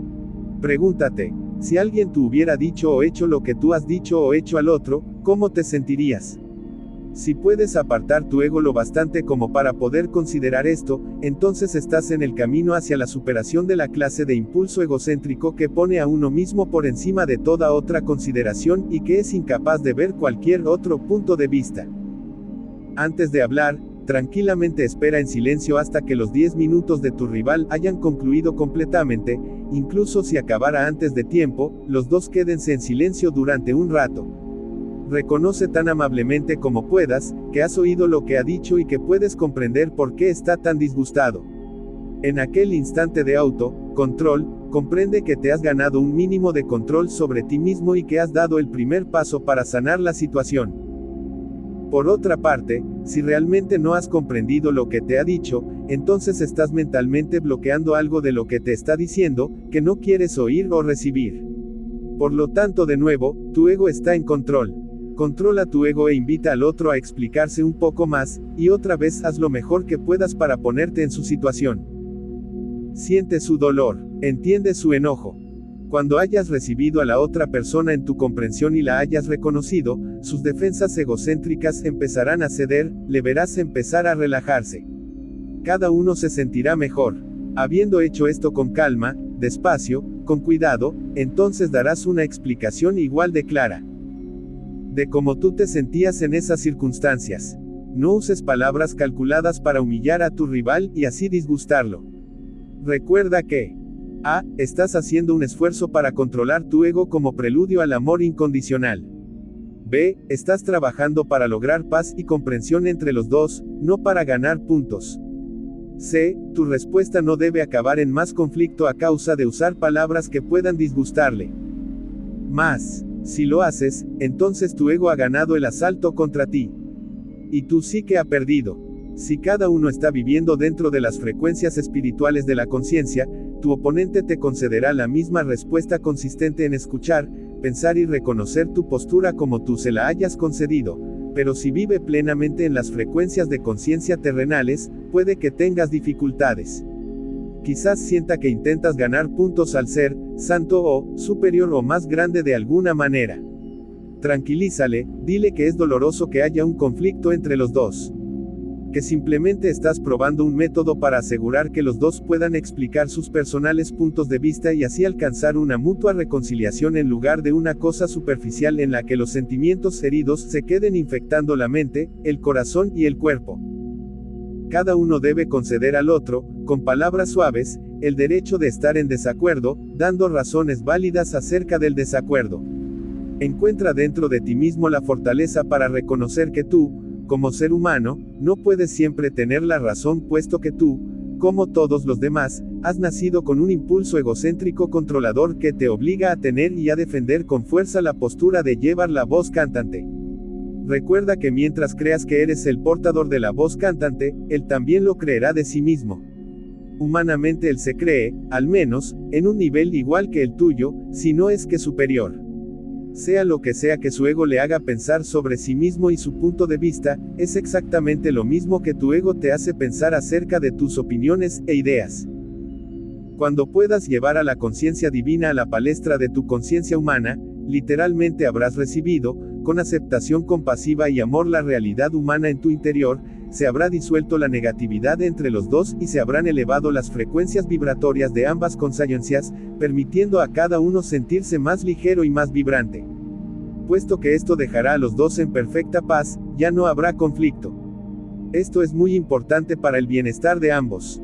Pregúntate, si alguien te hubiera dicho o hecho lo que tú has dicho o hecho al otro, ¿cómo te sentirías? Si puedes apartar tu ego lo bastante como para poder considerar esto, entonces estás en el camino hacia la superación de la clase de impulso egocéntrico que pone a uno mismo por encima de toda otra consideración y que es incapaz de ver cualquier otro punto de vista. Antes de hablar, tranquilamente espera en silencio hasta que los 10 minutos de tu rival hayan concluido completamente, incluso si acabara antes de tiempo, los dos quédense en silencio durante un rato. Reconoce tan amablemente como puedas, que has oído lo que ha dicho y que puedes comprender por qué está tan disgustado. En aquel instante de control, comprende que te has ganado un mínimo de control sobre ti mismo y que has dado el primer paso para sanar la situación. Por otra parte, si realmente no has comprendido lo que te ha dicho, entonces estás mentalmente bloqueando algo de lo que te está diciendo, que no quieres oír o recibir. Por lo tanto, de nuevo, tu ego está en control. Controla tu ego e invita al otro a explicarse un poco más, y otra vez haz lo mejor que puedas para ponerte en su situación. Siente su dolor, entiende su enojo. Cuando hayas recibido a la otra persona en tu comprensión y la hayas reconocido, sus defensas egocéntricas empezarán a ceder, le verás empezar a relajarse. Cada uno se sentirá mejor. Habiendo hecho esto con calma, despacio, con cuidado, entonces darás una explicación igual de clara de cómo tú te sentías en esas circunstancias. No uses palabras calculadas para humillar a tu rival y así disgustarlo. Recuerda que A. Estás haciendo un esfuerzo para controlar tu ego como preludio al amor incondicional. B. Estás trabajando para lograr paz y comprensión entre los dos, no para ganar puntos. C. Tu respuesta no debe acabar en más conflicto a causa de usar palabras que puedan disgustarle. Más, si lo haces, entonces tu ego ha ganado el asalto contra ti. Y tú sí que ha perdido. Si cada uno está viviendo dentro de las frecuencias espirituales de la conciencia, tu oponente te concederá la misma respuesta consistente en escuchar, pensar y reconocer tu postura como tú se la hayas concedido. Pero si vive plenamente en las frecuencias de conciencia terrenales, puede que tengas dificultades. Quizás sienta que intentas ganar puntos al ser santo o superior o más grande de alguna manera. Tranquilízale, dile que es doloroso que haya un conflicto entre los dos. Que simplemente estás probando un método para asegurar que los dos puedan explicar sus personales puntos de vista y así alcanzar una mutua reconciliación en lugar de una cosa superficial en la que los sentimientos heridos se queden infectando la mente, el corazón y el cuerpo. Cada uno debe conceder al otro, con palabras suaves, el derecho de estar en desacuerdo, dando razones válidas acerca del desacuerdo. Encuentra dentro de ti mismo la fortaleza para reconocer que tú, como ser humano, no puedes siempre tener la razón puesto que tú, como todos los demás, has nacido con un impulso egocéntrico controlador que te obliga a tener y a defender con fuerza la postura de llevar la voz cantante. Recuerda que mientras creas que eres el portador de la voz cantante, él también lo creerá de sí mismo. Humanamente él se cree, al menos, en un nivel igual que el tuyo, si no es que superior. Sea lo que sea que su ego le haga pensar sobre sí mismo y su punto de vista, es exactamente lo mismo que tu ego te hace pensar acerca de tus opiniones e ideas. Cuando puedas llevar a la conciencia divina a la palestra de tu conciencia humana, literalmente habrás recibido, con aceptación compasiva y amor la realidad humana en tu interior, se habrá disuelto la negatividad entre los dos y se habrán elevado las frecuencias vibratorias de ambas conciencias, permitiendo a cada uno sentirse más ligero y más vibrante. Puesto que esto dejará a los dos en perfecta paz, ya no habrá conflicto. Esto es muy importante para el bienestar de ambos.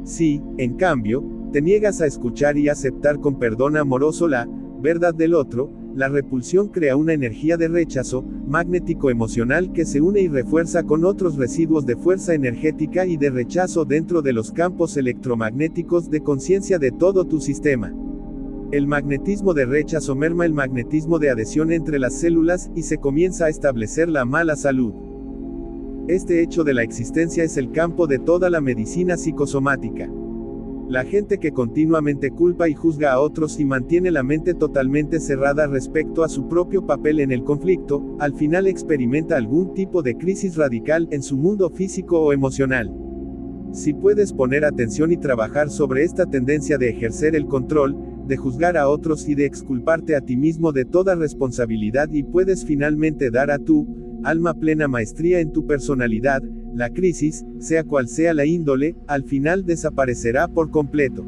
Si, en cambio, te niegas a escuchar y aceptar con perdón amoroso la verdad del otro, la repulsión crea una energía de rechazo, magnético-emocional que se une y refuerza con otros residuos de fuerza energética y de rechazo dentro de los campos electromagnéticos de conciencia de todo tu sistema. El magnetismo de rechazo merma el magnetismo de adhesión entre las células y se comienza a establecer la mala salud. Este hecho de la existencia es el campo de toda la medicina psicosomática. La gente que continuamente culpa y juzga a otros y mantiene la mente totalmente cerrada respecto a su propio papel en el conflicto, al final experimenta algún tipo de crisis radical en su mundo físico o emocional. Si puedes poner atención y trabajar sobre esta tendencia de ejercer el control, de juzgar a otros y de exculparte a ti mismo de toda responsabilidad y puedes finalmente dar a tu alma plena maestría en tu personalidad, la crisis, sea cual sea la índole, al final desaparecerá por completo.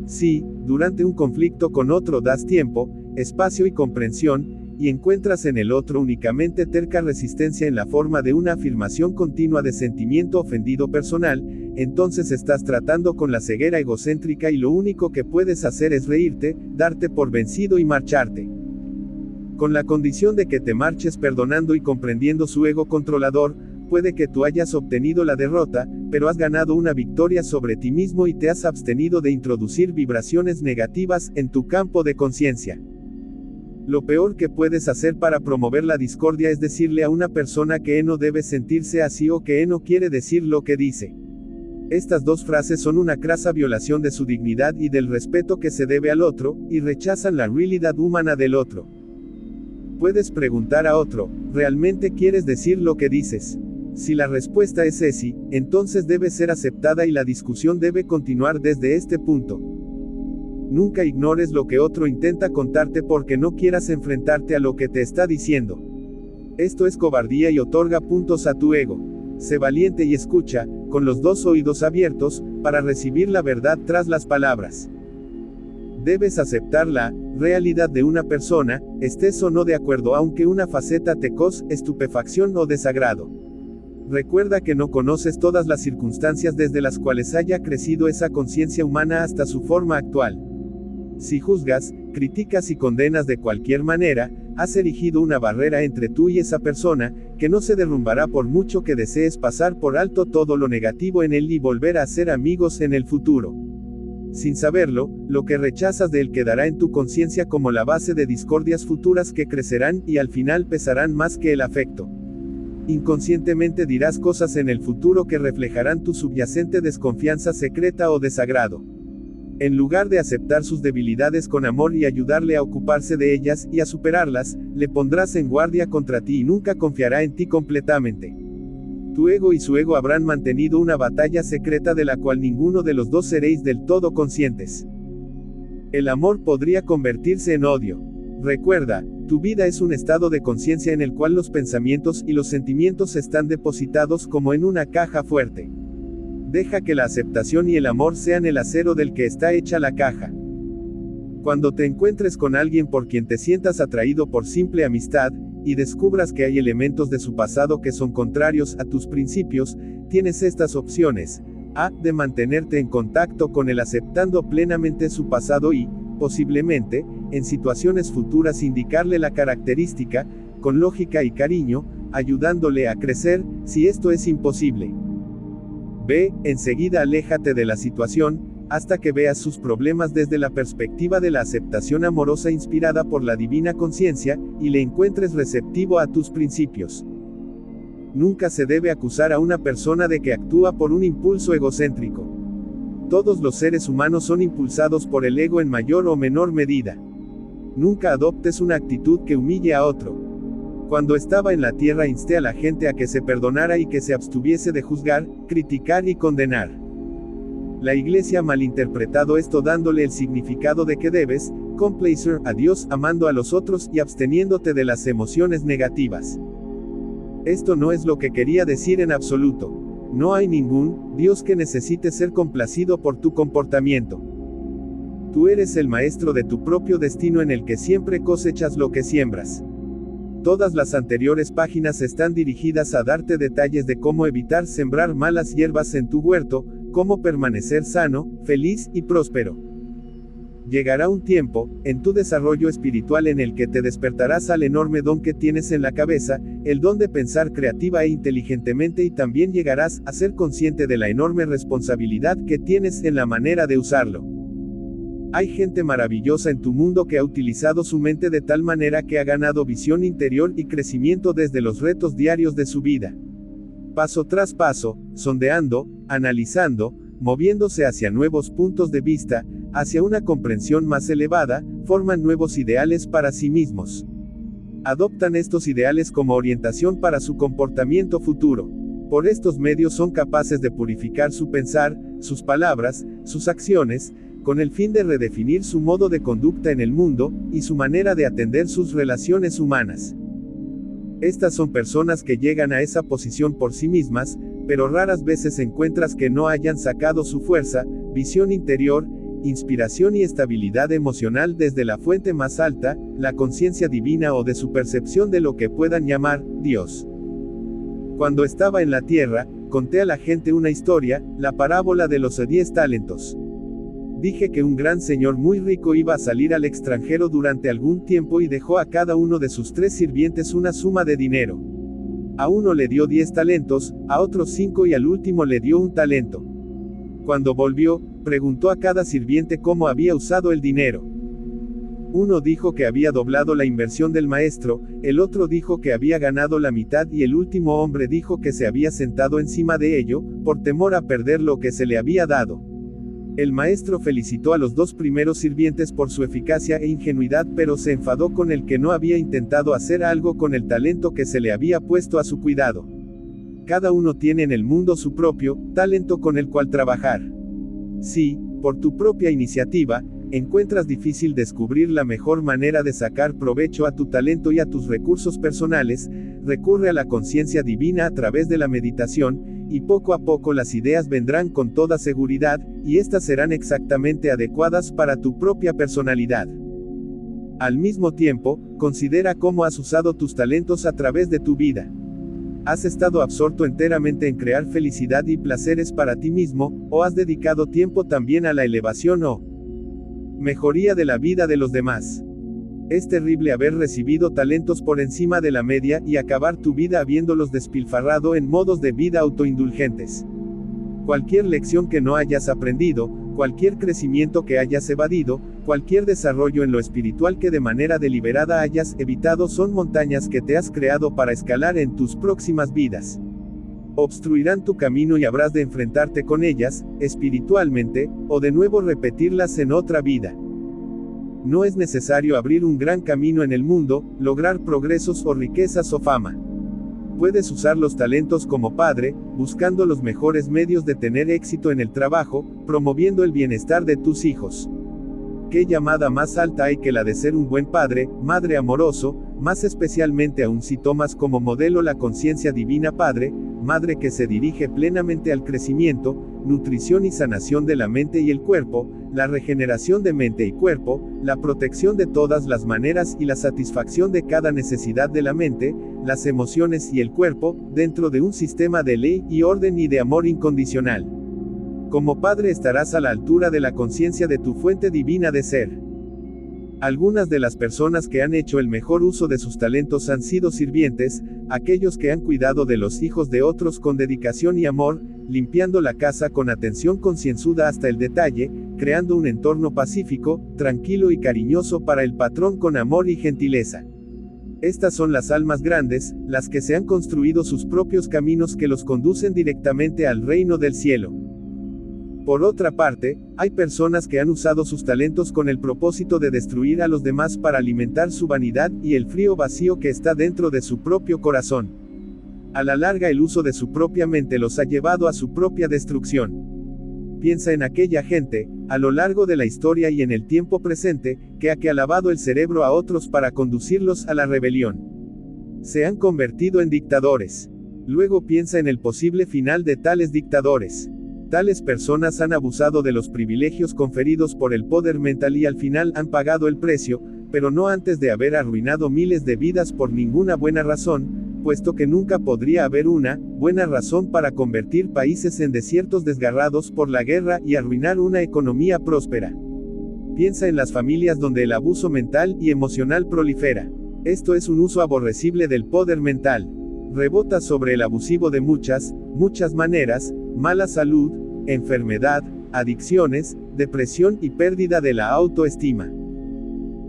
Si, durante un conflicto con otro das tiempo, espacio y comprensión, y encuentras en el otro únicamente terca resistencia en la forma de una afirmación continua de sentimiento ofendido personal, entonces estás tratando con la ceguera egocéntrica y lo único que puedes hacer es reírte, darte por vencido y marcharte. Con la condición de que te marches perdonando y comprendiendo su ego controlador, puede que tú hayas obtenido la derrota, pero has ganado una victoria sobre ti mismo y te has abstenido de introducir vibraciones negativas en tu campo de conciencia. Lo peor que puedes hacer para promover la discordia es decirle a una persona que no debe sentirse así o que no quiere decir lo que dice. Estas dos frases son una crasa violación de su dignidad y del respeto que se debe al otro, y rechazan la realidad humana del otro. Puedes preguntar a otro, ¿realmente quieres decir lo que dices? Si la respuesta es sí, entonces debe ser aceptada y la discusión debe continuar desde este punto. Nunca ignores lo que otro intenta contarte porque no quieras enfrentarte a lo que te está diciendo. Esto es cobardía y otorga puntos a tu ego. Sé valiente y escucha, con los dos oídos abiertos, para recibir la verdad tras las palabras. Debes aceptar la realidad de una persona, estés o no de acuerdo, aunque una faceta te cause estupefacción o desagrado. Recuerda que no conoces todas las circunstancias desde las cuales haya crecido esa conciencia humana hasta su forma actual. Si juzgas, criticas y condenas de cualquier manera, has erigido una barrera entre tú y esa persona, que no se derrumbará por mucho que desees pasar por alto todo lo negativo en él y volver a ser amigos en el futuro. Sin saberlo, lo que rechazas de él quedará en tu conciencia como la base de discordias futuras que crecerán y al final pesarán más que el afecto. Inconscientemente dirás cosas en el futuro que reflejarán tu subyacente desconfianza secreta o desagrado. En lugar de aceptar sus debilidades con amor y ayudarle a ocuparse de ellas y a superarlas, le pondrás en guardia contra ti y nunca confiará en ti completamente. Tu ego y su ego habrán mantenido una batalla secreta de la cual ninguno de los dos seréis del todo conscientes. El amor podría convertirse en odio. Recuerda, tu vida es un estado de conciencia en el cual los pensamientos y los sentimientos están depositados como en una caja fuerte. Deja que la aceptación y el amor sean el acero del que está hecha la caja. Cuando te encuentres con alguien por quien te sientas atraído por simple amistad, y descubras que hay elementos de su pasado que son contrarios a tus principios, tienes estas opciones. A. De mantenerte en contacto con él aceptando plenamente su pasado y, posiblemente, en situaciones futuras indicarle la característica, con lógica y cariño, ayudándole a crecer, si esto es imposible. B. Enseguida aléjate de la situación, hasta que veas sus problemas desde la perspectiva de la aceptación amorosa inspirada por la divina conciencia, y le encuentres receptivo a tus principios. Nunca se debe acusar a una persona de que actúa por un impulso egocéntrico. Todos los seres humanos son impulsados por el ego en mayor o menor medida. Nunca adoptes una actitud que humille a otro. Cuando estaba en la tierra insté a la gente a que se perdonara y que se abstuviese de juzgar, criticar y condenar. La Iglesia ha malinterpretado esto dándole el significado de que debes complacer a Dios amando a los otros y absteniéndote de las emociones negativas. Esto no es lo que quería decir en absoluto. No hay ningún Dios que necesite ser complacido por tu comportamiento. Tú eres el maestro de tu propio destino en el que siempre cosechas lo que siembras. Todas las anteriores páginas están dirigidas a darte detalles de cómo evitar sembrar malas hierbas en tu huerto, cómo permanecer sano, feliz y próspero. Llegará un tiempo, en tu desarrollo espiritual en el que te despertarás al enorme don que tienes en la cabeza, el don de pensar creativa e inteligentemente, y también llegarás a ser consciente de la enorme responsabilidad que tienes en la manera de usarlo. Hay gente maravillosa en tu mundo que ha utilizado su mente de tal manera que ha ganado visión interior y crecimiento desde los retos diarios de su vida. Paso tras paso, sondeando, analizando, moviéndose hacia nuevos puntos de vista, hacia una comprensión más elevada, forman nuevos ideales para sí mismos. Adoptan estos ideales como orientación para su comportamiento futuro. Por estos medios son capaces de purificar su pensar, sus palabras, sus acciones, con el fin de redefinir su modo de conducta en el mundo, y su manera de atender sus relaciones humanas. Estas son personas que llegan a esa posición por sí mismas, pero raras veces encuentras que no hayan sacado su fuerza, visión interior, inspiración y estabilidad emocional desde la fuente más alta, la conciencia divina o de su percepción de lo que puedan llamar Dios. Cuando estaba en la tierra, conté a la gente una historia, la parábola de los 10 talentos. Dije que un gran señor muy rico iba a salir al extranjero durante algún tiempo y dejó a cada uno de sus 3 sirvientes una suma de dinero. A uno le dio 10 talentos, a otros 5 y al último le dio 1 talento. Cuando volvió, preguntó a cada sirviente cómo había usado el dinero. Uno dijo que había doblado la inversión del maestro, el otro dijo que había ganado la mitad y el último hombre dijo que se había sentado encima de ello, por temor a perder lo que se le había dado. El maestro felicitó a los dos primeros sirvientes por su eficacia e ingenuidad, pero se enfadó con el que no había intentado hacer algo con el talento que se le había puesto a su cuidado. Cada uno tiene en el mundo su propio talento con el cual trabajar. Si, por tu propia iniciativa, encuentras difícil descubrir la mejor manera de sacar provecho a tu talento y a tus recursos personales, recurre a la conciencia divina a través de la meditación, y poco a poco las ideas vendrán con toda seguridad, y éstas serán exactamente adecuadas para tu propia personalidad. Al mismo tiempo, considera cómo has usado tus talentos a través de tu vida. ¿Has estado absorto enteramente en crear felicidad y placeres para ti mismo, o has dedicado tiempo también a la elevación o mejoría de la vida de los demás? Es terrible haber recibido talentos por encima de la media y acabar tu vida habiéndolos despilfarrado en modos de vida autoindulgentes. Cualquier lección que no hayas aprendido, cualquier crecimiento que hayas evadido, cualquier desarrollo en lo espiritual que de manera deliberada hayas evitado son montañas que te has creado para escalar en tus próximas vidas. Obstruirán tu camino y habrás de enfrentarte con ellas, espiritualmente, o de nuevo repetirlas en otra vida. No es necesario abrir un gran camino en el mundo, lograr progresos o riquezas o fama. Puedes usar los talentos como padre, buscando los mejores medios de tener éxito en el trabajo, promoviendo el bienestar de tus hijos. ¿Qué llamada más alta hay que la de ser un buen padre, madre amoroso, más especialmente aún si tomas como modelo la conciencia divina padre, madre que se dirige plenamente al crecimiento, nutrición y sanación de la mente y el cuerpo, la regeneración de mente y cuerpo, la protección de todas las maneras y la satisfacción de cada necesidad de la mente, las emociones y el cuerpo, dentro de un sistema de ley y orden y de amor incondicional. Como padre estarás a la altura de la conciencia de tu fuente divina de ser. Algunas de las personas que han hecho el mejor uso de sus talentos han sido sirvientes, aquellos que han cuidado de los hijos de otros con dedicación y amor, limpiando la casa con atención concienzuda hasta el detalle, creando un entorno pacífico, tranquilo y cariñoso para el patrón con amor y gentileza. Estas son las almas grandes, las que se han construido sus propios caminos que los conducen directamente al reino del cielo. Por otra parte, hay personas que han usado sus talentos con el propósito de destruir a los demás para alimentar su vanidad y el frío vacío que está dentro de su propio corazón. A la larga el uso de su propia mente los ha llevado a su propia destrucción. Piensa en aquella gente, a lo largo de la historia y en el tiempo presente, que ha lavado el cerebro a otros para conducirlos a la rebelión. Se han convertido en dictadores. Luego piensa en el posible final de tales dictadores. Tales personas han abusado de los privilegios conferidos por el poder mental y al final han pagado el precio, pero no antes de haber arruinado miles de vidas por ninguna buena razón, puesto que nunca podría haber una buena razón para convertir países en desiertos desgarrados por la guerra y arruinar una economía próspera. Piensa en las familias donde el abuso mental y emocional prolifera. Esto es un uso aborrecible del poder mental. Rebota sobre el abusivo de muchas maneras: mala salud, enfermedad, adicciones, depresión y pérdida de la autoestima.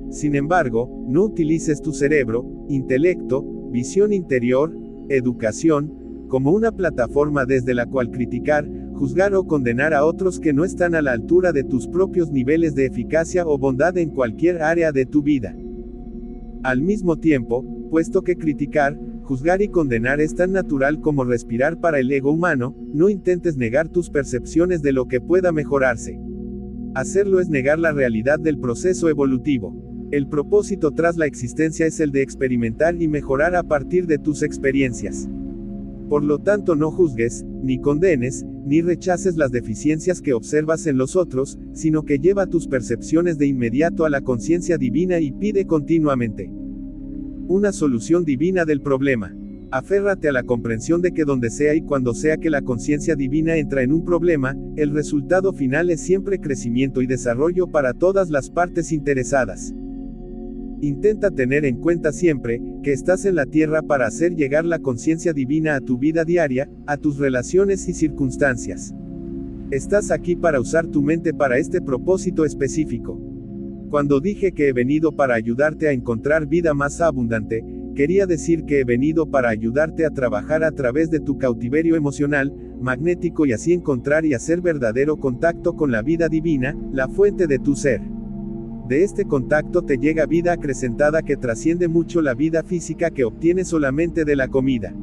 Sin embargo, no utilices tu cerebro, intelecto, visión interior, educación, como una plataforma desde la cual criticar, juzgar o condenar a otros que no están a la altura de tus propios niveles de eficacia o bondad en cualquier área de tu vida. Al mismo tiempo, puesto que criticar, juzgar y condenar es tan natural como respirar para el ego humano, no intentes negar tus percepciones de lo que pueda mejorarse. Hacerlo es negar la realidad del proceso evolutivo. El propósito tras la existencia es el de experimentar y mejorar a partir de tus experiencias. Por lo tanto, no juzgues, ni condenes, ni rechaces las deficiencias que observas en los otros, sino que lleva tus percepciones de inmediato a la conciencia divina y pide continuamente una solución divina del problema. Aférrate a la comprensión de que donde sea y cuando sea que la conciencia divina entra en un problema, el resultado final es siempre crecimiento y desarrollo para todas las partes interesadas. Intenta tener en cuenta siempre, que estás en la tierra para hacer llegar la conciencia divina a tu vida diaria, a tus relaciones y circunstancias. Estás aquí para usar tu mente para este propósito específico. Cuando dije que he venido para ayudarte a encontrar vida más abundante, quería decir que he venido para ayudarte a trabajar a través de tu cautiverio emocional, magnético y así encontrar y hacer verdadero contacto con la vida divina, la fuente de tu ser. De este contacto te llega vida acrecentada que trasciende mucho la vida física que obtienes solamente de la comida.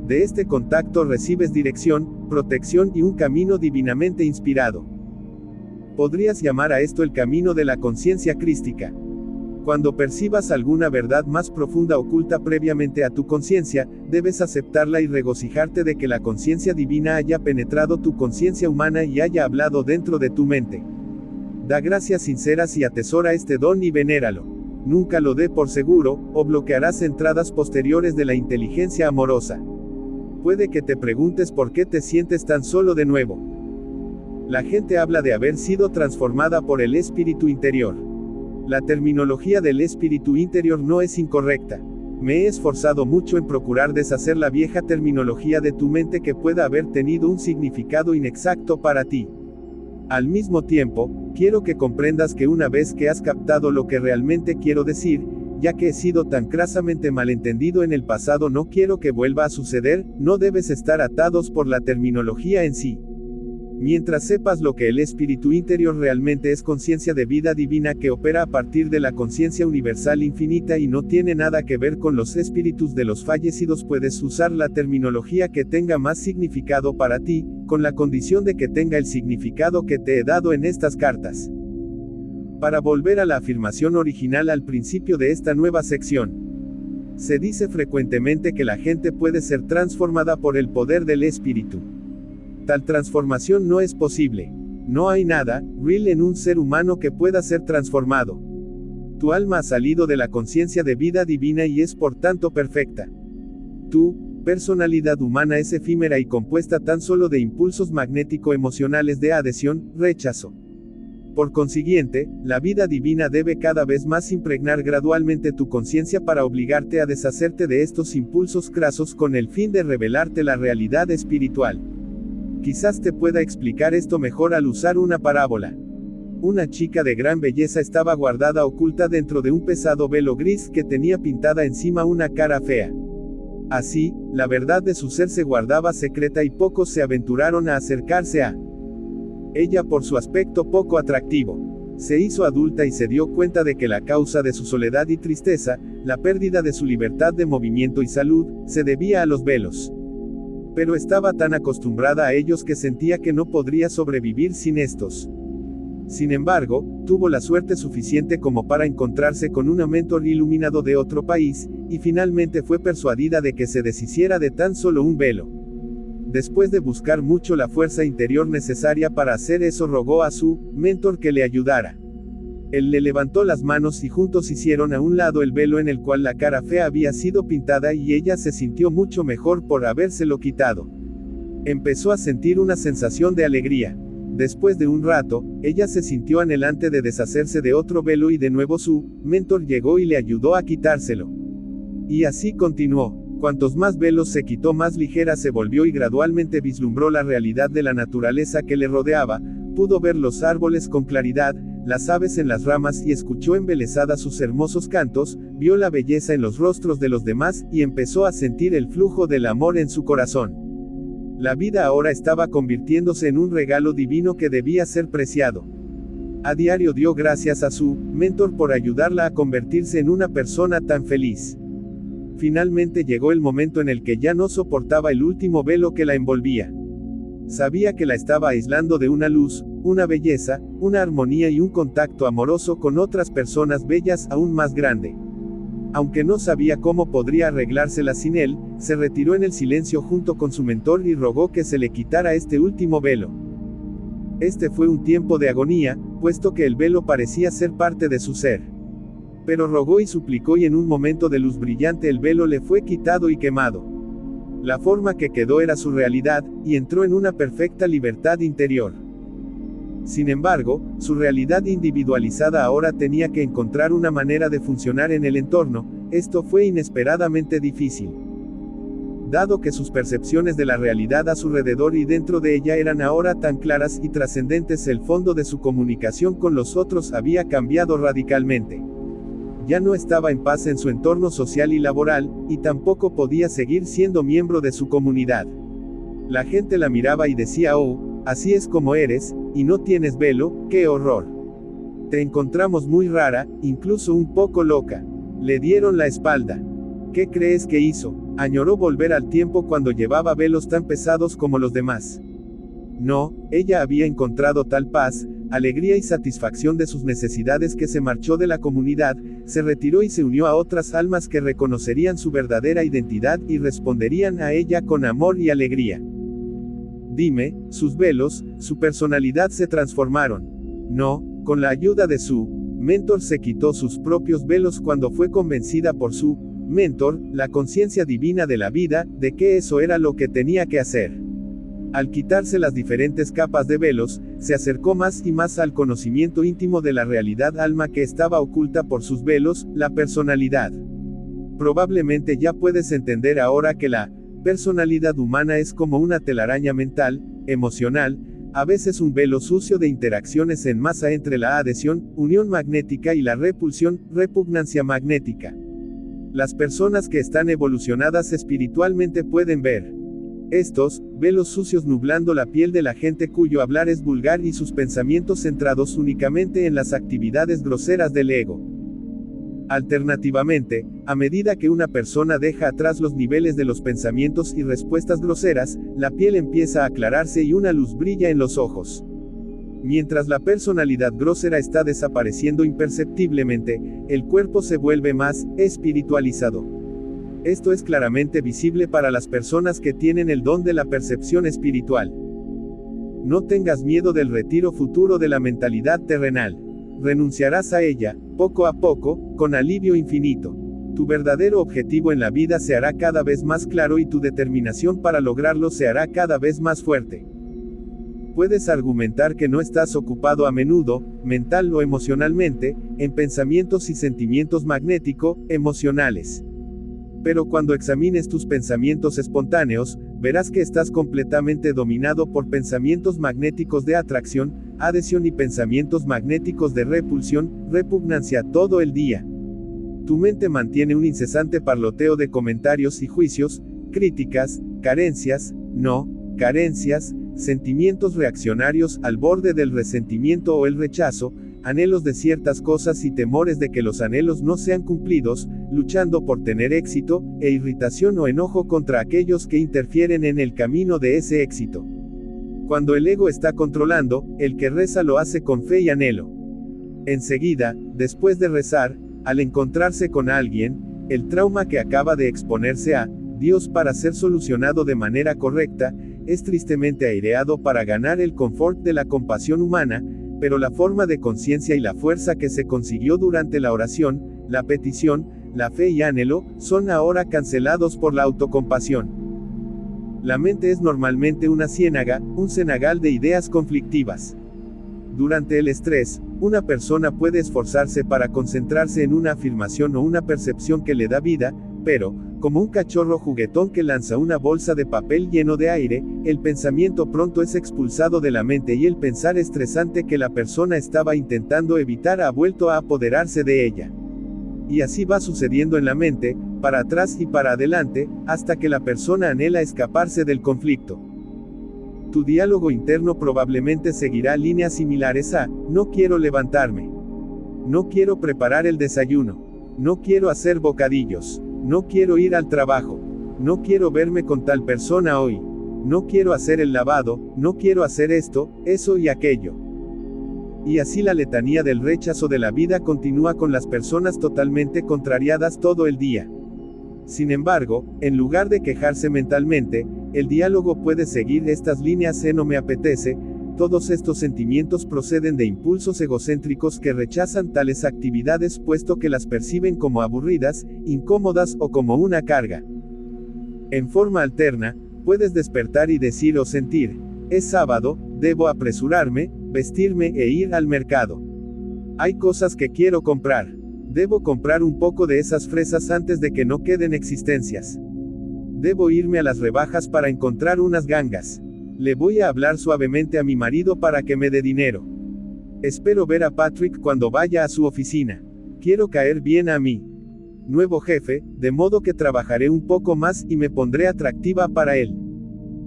De este contacto recibes dirección, protección y un camino divinamente inspirado. Podrías llamar a esto el camino de la conciencia crística. Cuando percibas alguna verdad más profunda oculta previamente a tu conciencia, debes aceptarla y regocijarte de que la conciencia divina haya penetrado tu conciencia humana y haya hablado dentro de tu mente. Da gracias sinceras y atesora este don y venéralo. Nunca lo dé por seguro, o bloquearás entradas posteriores de la inteligencia amorosa. Puede que te preguntes por qué te sientes tan solo de nuevo. La gente habla de haber sido transformada por el espíritu interior. La terminología del espíritu interior no es incorrecta. Me he esforzado mucho en procurar deshacer la vieja terminología de tu mente que pueda haber tenido un significado inexacto para ti. Al mismo tiempo, quiero que comprendas que una vez que has captado lo que realmente quiero decir, ya que he sido tan crasamente malentendido en el pasado, no quiero que vuelva a suceder, no debes estar atados por la terminología en sí. Mientras sepas lo que el espíritu interior realmente es, conciencia de vida divina que opera a partir de la conciencia universal infinita y no tiene nada que ver con los espíritus de los fallecidos, puedes usar la terminología que tenga más significado para ti, con la condición de que tenga el significado que te he dado en estas cartas. Para volver a la afirmación original al principio de esta nueva sección. Se dice frecuentemente que la gente puede ser transformada por el poder del espíritu. Tal transformación no es posible. No hay nada real en un ser humano que pueda ser transformado. Tu alma ha salido de la conciencia de vida divina y es por tanto perfecta. Tu personalidad humana es efímera y compuesta tan solo de impulsos magnético-emocionales de adhesión, rechazo. Por consiguiente, la vida divina debe cada vez más impregnar gradualmente tu conciencia para obligarte a deshacerte de estos impulsos crasos con el fin de revelarte la realidad espiritual. Quizás te pueda explicar esto mejor al usar una parábola. Una chica de gran belleza estaba guardada oculta dentro de un pesado velo gris que tenía pintada encima una cara fea. Así, la verdad de su ser se guardaba secreta y pocos se aventuraron a acercarse a ella por su aspecto poco atractivo. Se hizo adulta y se dio cuenta de que la causa de su soledad y tristeza, la pérdida de su libertad de movimiento y salud, se debía a los velos. Pero estaba tan acostumbrada a ellos que sentía que no podría sobrevivir sin estos. Sin embargo, tuvo la suerte suficiente como para encontrarse con un mentor iluminado de otro país, y finalmente fue persuadida de que se deshiciera de tan solo un velo. Después de buscar mucho la fuerza interior necesaria para hacer eso, rogó a su mentor que le ayudara. Él le levantó las manos y juntos hicieron a un lado el velo en el cual la cara fea había sido pintada y ella se sintió mucho mejor por habérselo quitado. Empezó a sentir una sensación de alegría. Después de un rato, ella se sintió anhelante de deshacerse de otro velo y de nuevo su mentor llegó y le ayudó a quitárselo. Y así continuó. Cuantos más velos se quitó, más ligera se volvió y gradualmente vislumbró la realidad de la naturaleza que le rodeaba, pudo ver los árboles con claridad, las aves en las ramas y escuchó embelesada sus hermosos cantos, vio la belleza en los rostros de los demás y empezó a sentir el flujo del amor en su corazón. La vida ahora estaba convirtiéndose en un regalo divino que debía ser preciado. A diario dio gracias a su mentor por ayudarla a convertirse en una persona tan feliz. Finalmente llegó el momento en el que ya no soportaba el último velo que la envolvía. Sabía que la estaba aislando de una luz, una belleza, una armonía y un contacto amoroso con otras personas bellas aún más grande. Aunque no sabía cómo podría arreglársela sin él, se retiró en el silencio junto con su mentor y rogó que se le quitara este último velo. Este fue un tiempo de agonía, puesto que el velo parecía ser parte de su ser. Pero rogó y suplicó y en un momento de luz brillante el velo le fue quitado y quemado. La forma que quedó era su realidad, y entró en una perfecta libertad interior. Sin embargo, su realidad individualizada ahora tenía que encontrar una manera de funcionar en el entorno. Esto fue inesperadamente difícil. dado que sus percepciones de la realidad a su alrededor y dentro de ella eran ahora tan claras y trascendentes, el fondo de su comunicación con los otros había cambiado radicalmente. Ya no estaba en paz en su entorno social y laboral, y tampoco podía seguir siendo miembro de su comunidad. La gente la miraba y decía: oh, así es como eres, y no tienes velo, qué horror. Te encontramos muy rara, incluso un poco loca. Le dieron la espalda. ¿Qué crees que hizo? Añoró volver al tiempo cuando llevaba velos tan pesados como los demás. No, ella había encontrado tal paz, alegría y satisfacción de sus necesidades que se marchó de la comunidad, se retiró y se unió a otras almas que reconocerían su verdadera identidad y responderían a ella con amor y alegría. Dime, sus velos, su personalidad se transformaron. No, con la ayuda de su mentor se quitó sus propios velos cuando fue convencida por su mentor, la conciencia divina de la vida, de que eso era lo que tenía que hacer. Al quitarse las diferentes capas de velos, se acercó más y más al conocimiento íntimo de la realidad alma que estaba oculta por sus velos, la personalidad. Probablemente ya puedes entender ahora que la personalidad humana es como una telaraña mental, emocional, a veces un velo sucio de interacciones en masa entre la adhesión, unión magnética y la repulsión, repugnancia magnética. Las personas que están evolucionadas espiritualmente pueden ver estos velos sucios nublando la piel de la gente cuyo hablar es vulgar y sus pensamientos centrados únicamente en las actividades groseras del ego. Alternativamente, a medida que una persona deja atrás los niveles de los pensamientos y respuestas groseras, la piel empieza a aclararse y una luz brilla en los ojos. Mientras la personalidad grosera está desapareciendo imperceptiblemente, el cuerpo se vuelve más espiritualizado. Esto es claramente visible para las personas que tienen el don de la percepción espiritual. No tengas miedo del retiro futuro de la mentalidad terrenal. Renunciarás a ella, poco a poco, con alivio infinito. Tu verdadero objetivo en la vida se hará cada vez más claro y tu determinación para lograrlo se hará cada vez más fuerte. Puedes argumentar que no estás ocupado a menudo, mental o emocionalmente, en pensamientos y sentimientos magnético-emocionales. Pero cuando examines tus pensamientos espontáneos, verás que estás completamente dominado por pensamientos magnéticos de atracción, adhesión y pensamientos magnéticos de repulsión, repugnancia todo el día. Tu mente mantiene un incesante parloteo de comentarios y juicios, críticas, carencias, sentimientos reaccionarios al borde del resentimiento o el rechazo, anhelos de ciertas cosas y temores de que los anhelos no sean cumplidos, luchando por tener éxito, e irritación o enojo contra aquellos que interfieren en el camino de ese éxito. Cuando el ego está controlando, el que reza lo hace con fe y anhelo. Enseguida, después de rezar, al encontrarse con alguien, el trauma que acaba de exponerse a Dios para ser solucionado de manera correcta, es tristemente aireado para ganar el confort de la compasión humana, pero la forma de conciencia y la fuerza que se consiguió durante la oración, la petición, la fe y anhelo, son ahora cancelados por la autocompasión. La mente es normalmente una ciénaga, un cenagal de ideas conflictivas. Durante el estrés, una persona puede esforzarse para concentrarse en una afirmación o una percepción que le da vida, pero, como un cachorro juguetón que lanza una bolsa de papel lleno de aire, el pensamiento pronto es expulsado de la mente y el pensar estresante que la persona estaba intentando evitar ha vuelto a apoderarse de ella. Y así va sucediendo en la mente, para atrás y para adelante, hasta que la persona anhela escaparse del conflicto. Tu diálogo interno probablemente seguirá líneas similares a: no quiero levantarme. No quiero preparar el desayuno. No quiero hacer bocadillos. No quiero ir al trabajo. No quiero verme con tal persona hoy. No quiero hacer el lavado, no quiero hacer esto, eso y aquello. Y así la letanía del rechazo de la vida continúa con las personas totalmente contrariadas todo el día. Sin embargo, en lugar de quejarse mentalmente, el diálogo puede seguir estas líneas: no me apetece. Todos estos sentimientos proceden de impulsos egocéntricos que rechazan tales actividades puesto que las perciben como aburridas, incómodas o como una carga. En forma alterna, puedes despertar y decir o sentir: es sábado, debo apresurarme, vestirme e ir al mercado. Hay cosas que quiero comprar. Debo comprar un poco de esas fresas antes de que no queden existencias. Debo irme a las rebajas para encontrar unas gangas. Le voy a hablar suavemente a mi marido para que me dé dinero. Espero ver a Patrick cuando vaya a su oficina. Quiero caer bien a mi nuevo jefe, de modo que trabajaré un poco más y me pondré atractiva para él.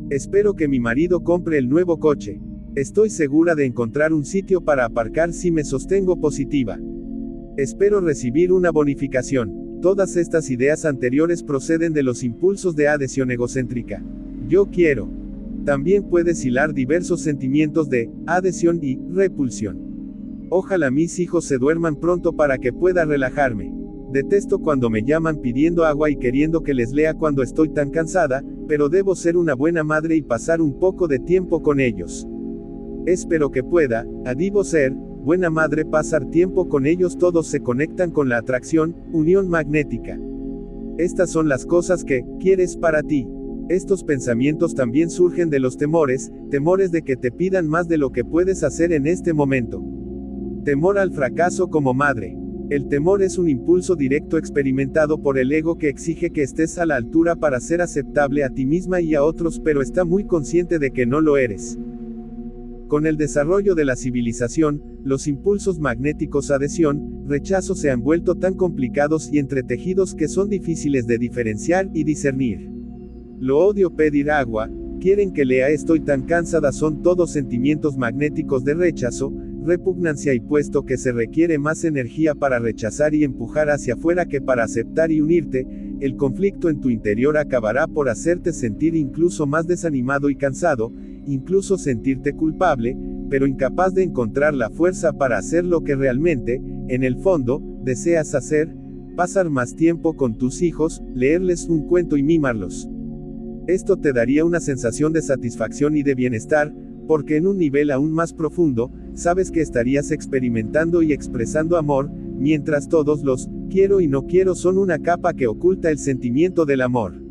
Espero que mi marido compre el nuevo coche. Estoy segura de encontrar un sitio para aparcar si me sostengo positiva. Espero recibir una bonificación. Todas estas ideas anteriores proceden de los impulsos de adhesión egocéntrica. Yo quiero. También puedes hilar diversos sentimientos de adhesión y repulsión. Ojalá mis hijos se duerman pronto para que pueda relajarme. Detesto cuando me llaman pidiendo agua y queriendo que les lea cuando estoy tan cansada, pero debo ser una buena madre y pasar un poco de tiempo con ellos. Espero que pueda, debo ser buena madre, pasar tiempo con ellos. Todos se conectan con la atracción, unión magnética. Estas son las cosas que quieres para ti. Estos pensamientos también surgen de los temores de que te pidan más de lo que puedes hacer en este momento. Temor al fracaso como madre. El temor es un impulso directo experimentado por el ego que exige que estés a la altura para ser aceptable a ti misma y a otros, pero está muy consciente de que no lo eres. Con el desarrollo de la civilización, los impulsos magnéticos adhesión, rechazo se han vuelto tan complicados y entretejidos que son difíciles de diferenciar y discernir. Lo odio, pedir agua, quieren que lea, estoy tan cansada, son todos sentimientos magnéticos de rechazo, repugnancia, y puesto que se requiere más energía para rechazar y empujar hacia afuera que para aceptar y unirte, el conflicto en tu interior acabará por hacerte sentir incluso más desanimado y cansado, incluso sentirte culpable, pero incapaz de encontrar la fuerza para hacer lo que realmente, en el fondo, deseas hacer: pasar más tiempo con tus hijos, leerles un cuento y mimarlos. Esto te daría una sensación de satisfacción y de bienestar, porque en un nivel aún más profundo, sabes que estarías experimentando y expresando amor, mientras todos los quiero y no quiero son una capa que oculta el sentimiento del amor.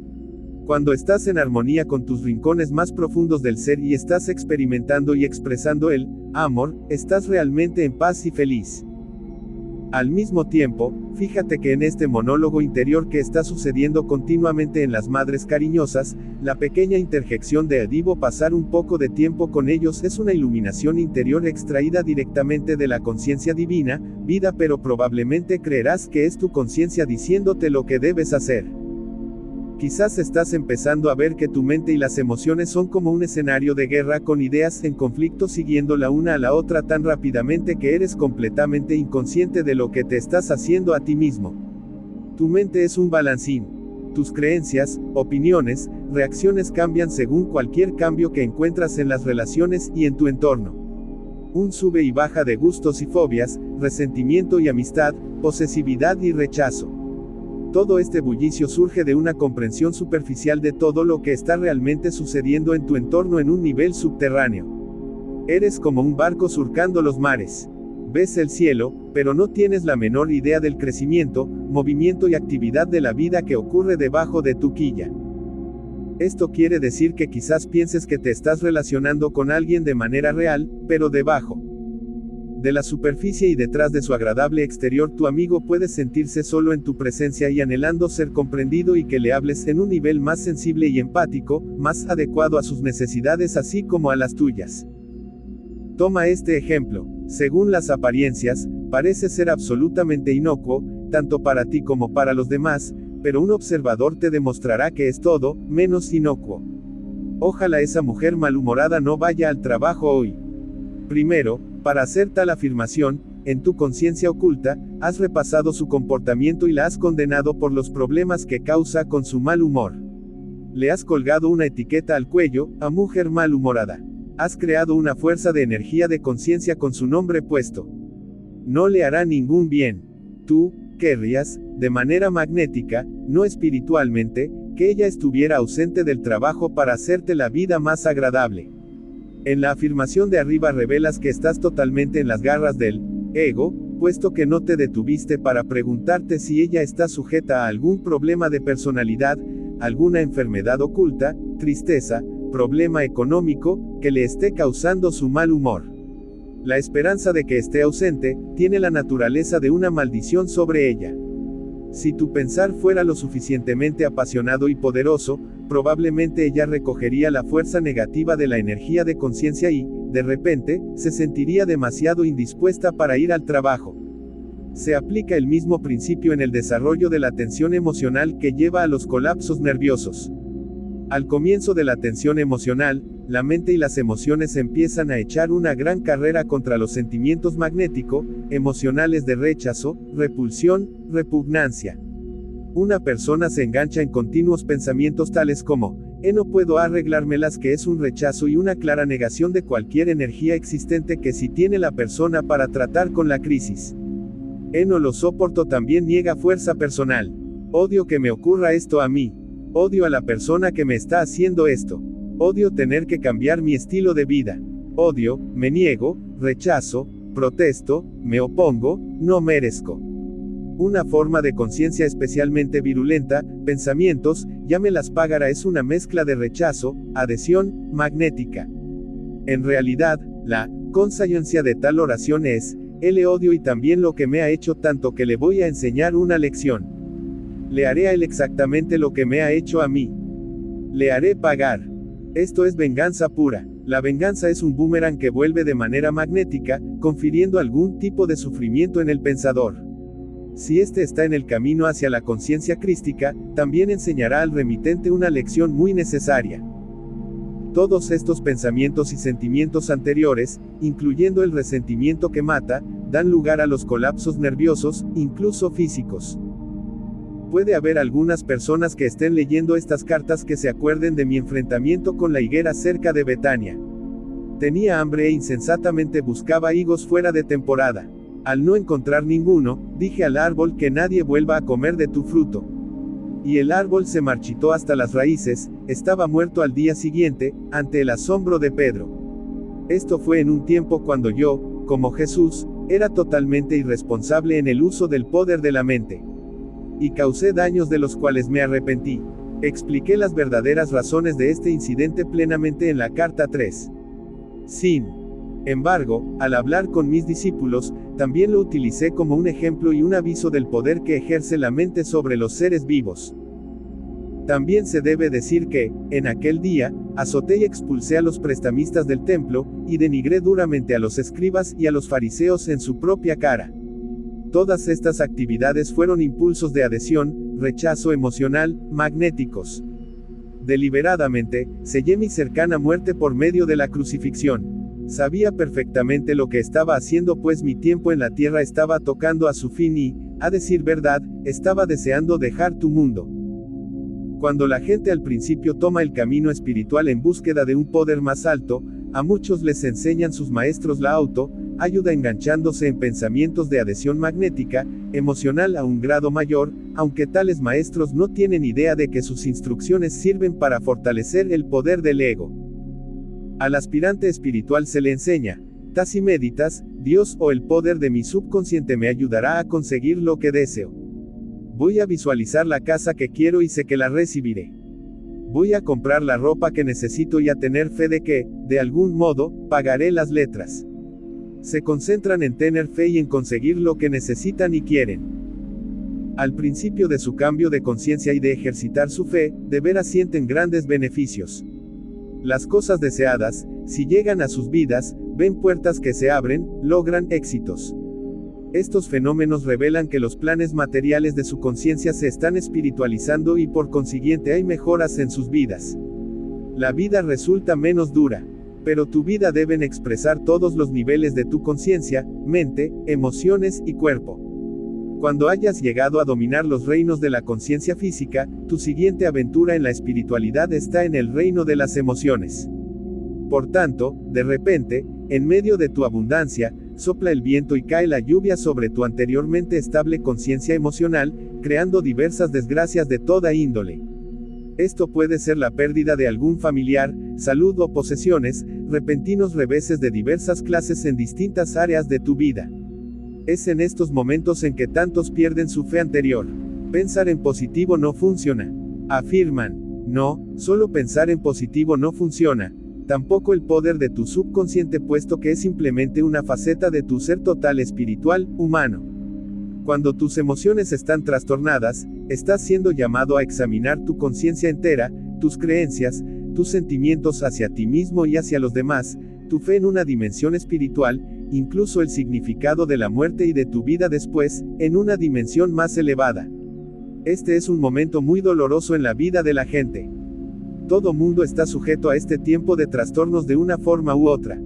Cuando estás en armonía con tus rincones más profundos del ser y estás experimentando y expresando el amor, estás realmente en paz y feliz. Al mismo tiempo, fíjate que en este monólogo interior que está sucediendo continuamente en las madres cariñosas, la pequeña interjección de debo pasar un poco de tiempo con ellos es una iluminación interior extraída directamente de la conciencia divina, vida, pero probablemente creerás que es tu conciencia diciéndote lo que debes hacer. Quizás estás empezando a ver que tu mente y las emociones son como un escenario de guerra con ideas en conflicto siguiendo la una a la otra tan rápidamente que eres completamente inconsciente de lo que te estás haciendo a ti mismo. Tu mente es un balancín. Tus creencias, opiniones, reacciones cambian según cualquier cambio que encuentras en las relaciones y en tu entorno. Un sube y baja de gustos y fobias, resentimiento y amistad, posesividad y rechazo. Todo este bullicio surge de una comprensión superficial de todo lo que está realmente sucediendo en tu entorno en un nivel subterráneo. Eres como un barco surcando los mares. Ves el cielo, pero no tienes la menor idea del crecimiento, movimiento y actividad de la vida que ocurre debajo de tu quilla. Esto quiere decir que quizás pienses que te estás relacionando con alguien de manera real, pero debajo de la superficie y detrás de su agradable exterior, tu amigo puede sentirse solo en tu presencia y anhelando ser comprendido y que le hables en un nivel más sensible y empático, más adecuado a sus necesidades así como a las tuyas. Toma este ejemplo. Según las apariencias, parece ser absolutamente inocuo, tanto para ti como para los demás, pero un observador te demostrará que es todo menos inocuo. Ojalá esa mujer malhumorada no vaya al trabajo hoy. Primero, para hacer tal afirmación, en tu conciencia oculta, has repasado su comportamiento y la has condenado por los problemas que causa con su mal humor. Le has colgado una etiqueta al cuello, a mujer malhumorada. Has creado una fuerza de energía de conciencia con su nombre puesto. No le hará ningún bien. Tú querrías, de manera magnética, no espiritualmente, que ella estuviera ausente del trabajo para hacerte la vida más agradable. En la afirmación de arriba revelas que estás totalmente en las garras del ego, puesto que no te detuviste para preguntarte si ella está sujeta a algún problema de personalidad, alguna enfermedad oculta, tristeza, problema económico, que le esté causando su mal humor. La esperanza de que esté ausente, tiene la naturaleza de una maldición sobre ella. Si tu pensar fuera lo suficientemente apasionado y poderoso, probablemente ella recogería la fuerza negativa de la energía de conciencia y, de repente, se sentiría demasiado indispuesta para ir al trabajo. Se aplica el mismo principio en el desarrollo de la tensión emocional que lleva a los colapsos nerviosos. Al comienzo de la tensión emocional, la mente y las emociones empiezan a echar una gran carrera contra los sentimientos magnético-emocionales de rechazo, repulsión, repugnancia. Una persona se engancha en continuos pensamientos tales como, no puedo arreglármelas, que es un rechazo y una clara negación de cualquier energía existente que sí tiene la persona para tratar con la crisis. No lo soporto también niega fuerza personal. Odio que me ocurra esto a mí. Odio a la persona que me está haciendo esto. Odio tener que cambiar mi estilo de vida. Odio, me niego, rechazo, protesto, me opongo, no merezco. Una forma de conciencia especialmente virulenta, pensamientos, llámelas págara, es una mezcla de rechazo, adhesión, magnética. En realidad, la conciencia de tal oración es, le odio y también lo que me ha hecho tanto que le voy a enseñar una lección. Le haré a él exactamente lo que me ha hecho a mí. Le haré pagar. Esto es venganza pura. La venganza es un boomerang que vuelve de manera magnética, confiriendo algún tipo de sufrimiento en el pensador. Si éste está en el camino hacia la conciencia crística, también enseñará al remitente una lección muy necesaria. Todos estos pensamientos y sentimientos anteriores, incluyendo el resentimiento que mata, dan lugar a los colapsos nerviosos, incluso físicos. Puede haber algunas personas que estén leyendo estas cartas que se acuerden de mi enfrentamiento con la higuera cerca de Betania. Tenía hambre e insensatamente buscaba higos fuera de temporada. Al no encontrar ninguno, dije al árbol que nadie vuelva a comer de tu fruto. Y el árbol se marchitó hasta las raíces, estaba muerto al día siguiente, ante el asombro de Pedro. Esto fue en un tiempo cuando yo, como Jesús, era totalmente irresponsable en el uso del poder de la mente. Y causé daños de los cuales me arrepentí. Expliqué las verdaderas razones de este incidente plenamente en la carta 3. Sin embargo, al hablar con mis discípulos, también lo utilicé como un ejemplo y un aviso del poder que ejerce la mente sobre los seres vivos. También se debe decir que, en aquel día, azoté y expulsé a los prestamistas del templo, y denigré duramente a los escribas y a los fariseos en su propia cara. Todas estas actividades fueron impulsos de adhesión, rechazo emocional, magnéticos. Deliberadamente, sellé mi cercana muerte por medio de la crucifixión. Sabía perfectamente lo que estaba haciendo, pues mi tiempo en la tierra estaba tocando a su fin y, a decir verdad, estaba deseando dejar tu mundo. Cuando la gente al principio toma el camino espiritual en búsqueda de un poder más alto, a muchos les enseñan sus maestros la ayuda enganchándose en pensamientos de adhesión magnética, emocional a un grado mayor, aunque tales maestros no tienen idea de que sus instrucciones sirven para fortalecer el poder del ego. Al aspirante espiritual se le enseña, si meditas, Dios o el poder de mi subconsciente me ayudará a conseguir lo que deseo. Voy a visualizar la casa que quiero y sé que la recibiré. Voy a comprar la ropa que necesito y a tener fe de que, de algún modo, pagaré las letras. Se concentran en tener fe y en conseguir lo que necesitan y quieren. Al principio de su cambio de conciencia y de ejercitar su fe, de veras sienten grandes beneficios. Las cosas deseadas, si llegan a sus vidas, ven puertas que se abren, logran éxitos. Estos fenómenos revelan que los planes materiales de su conciencia se están espiritualizando y por consiguiente hay mejoras en sus vidas. La vida resulta menos dura. Pero tu vida deben expresar todos los niveles de tu conciencia, mente, emociones y cuerpo. Cuando hayas llegado a dominar los reinos de la conciencia física, tu siguiente aventura en la espiritualidad está en el reino de las emociones. Por tanto, de repente, en medio de tu abundancia, sopla el viento y cae la lluvia sobre tu anteriormente estable conciencia emocional, creando diversas desgracias de toda índole. Esto puede ser la pérdida de algún familiar, salud o posesiones, repentinos reveses de diversas clases en distintas áreas de tu vida. Es en estos momentos en que tantos pierden su fe anterior. Pensar en positivo no funciona. Afirman, no, solo pensar en positivo no funciona. Tampoco el poder de tu subconsciente, puesto que es simplemente una faceta de tu ser total espiritual, humano. Cuando tus emociones están trastornadas, estás siendo llamado a examinar tu conciencia entera, tus creencias, tus sentimientos hacia ti mismo y hacia los demás, tu fe en una dimensión espiritual, incluso el significado de la muerte y de tu vida después, en una dimensión más elevada. Este es un momento muy doloroso en la vida de la gente. Todo mundo está sujeto a este tiempo de trastornos de una forma u otra.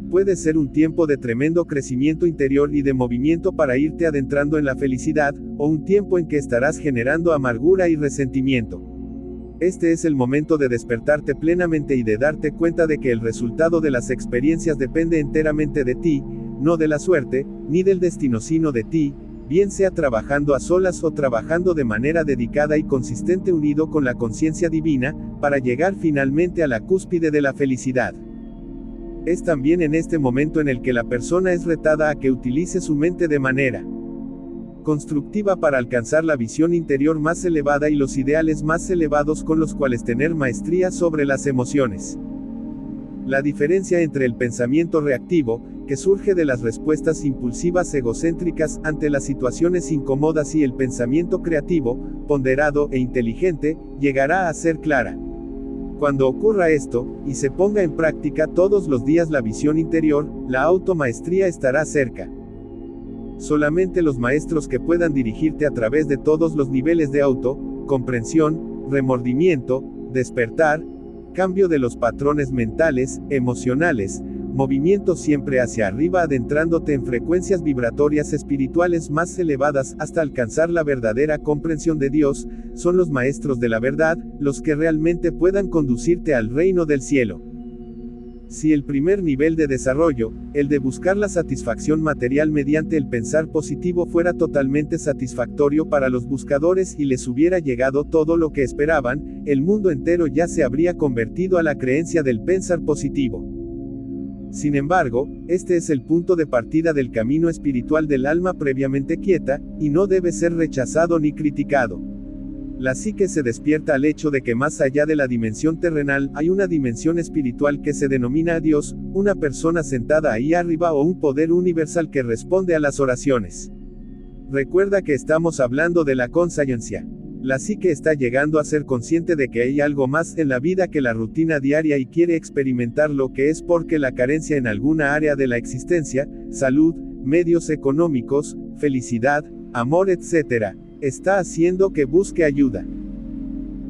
Puede ser un tiempo de tremendo crecimiento interior y de movimiento para irte adentrando en la felicidad, o un tiempo en que estarás generando amargura y resentimiento. Este es el momento de despertarte plenamente y de darte cuenta de que el resultado de las experiencias depende enteramente de ti, no de la suerte, ni del destino sino de ti, bien sea trabajando a solas o trabajando de manera dedicada y consistente unido con la conciencia divina, para llegar finalmente a la cúspide de la felicidad. Es también en este momento en el que la persona es retada a que utilice su mente de manera constructiva para alcanzar la visión interior más elevada y los ideales más elevados con los cuales tener maestría sobre las emociones. La diferencia entre el pensamiento reactivo, que surge de las respuestas impulsivas egocéntricas ante las situaciones incómodas y el pensamiento creativo, ponderado e inteligente, llegará a ser clara. Cuando ocurra esto, y se ponga en práctica todos los días la visión interior, la automaestría estará cerca. Solamente los maestros que puedan dirigirte a través de todos los niveles de comprensión, remordimiento, despertar, cambio de los patrones mentales, emocionales, movimiento siempre hacia arriba adentrándote en frecuencias vibratorias espirituales más elevadas hasta alcanzar la verdadera comprensión de Dios, son los maestros de la verdad, los que realmente puedan conducirte al reino del cielo. Si el primer nivel de desarrollo, el de buscar la satisfacción material mediante el pensar positivo fuera totalmente satisfactorio para los buscadores y les hubiera llegado todo lo que esperaban, el mundo entero ya se habría convertido a la creencia del pensar positivo. Sin embargo, este es el punto de partida del camino espiritual del alma previamente quieta, y no debe ser rechazado ni criticado. La psique se despierta al hecho de que más allá de la dimensión terrenal hay una dimensión espiritual que se denomina Dios, una persona sentada ahí arriba o un poder universal que responde a las oraciones. Recuerda que estamos hablando de la conciencia. La psique está llegando a ser consciente de que hay algo más en la vida que la rutina diaria y quiere experimentar lo que es porque la carencia en alguna área de la existencia, salud, medios económicos, felicidad, amor, etc., está haciendo que busque ayuda.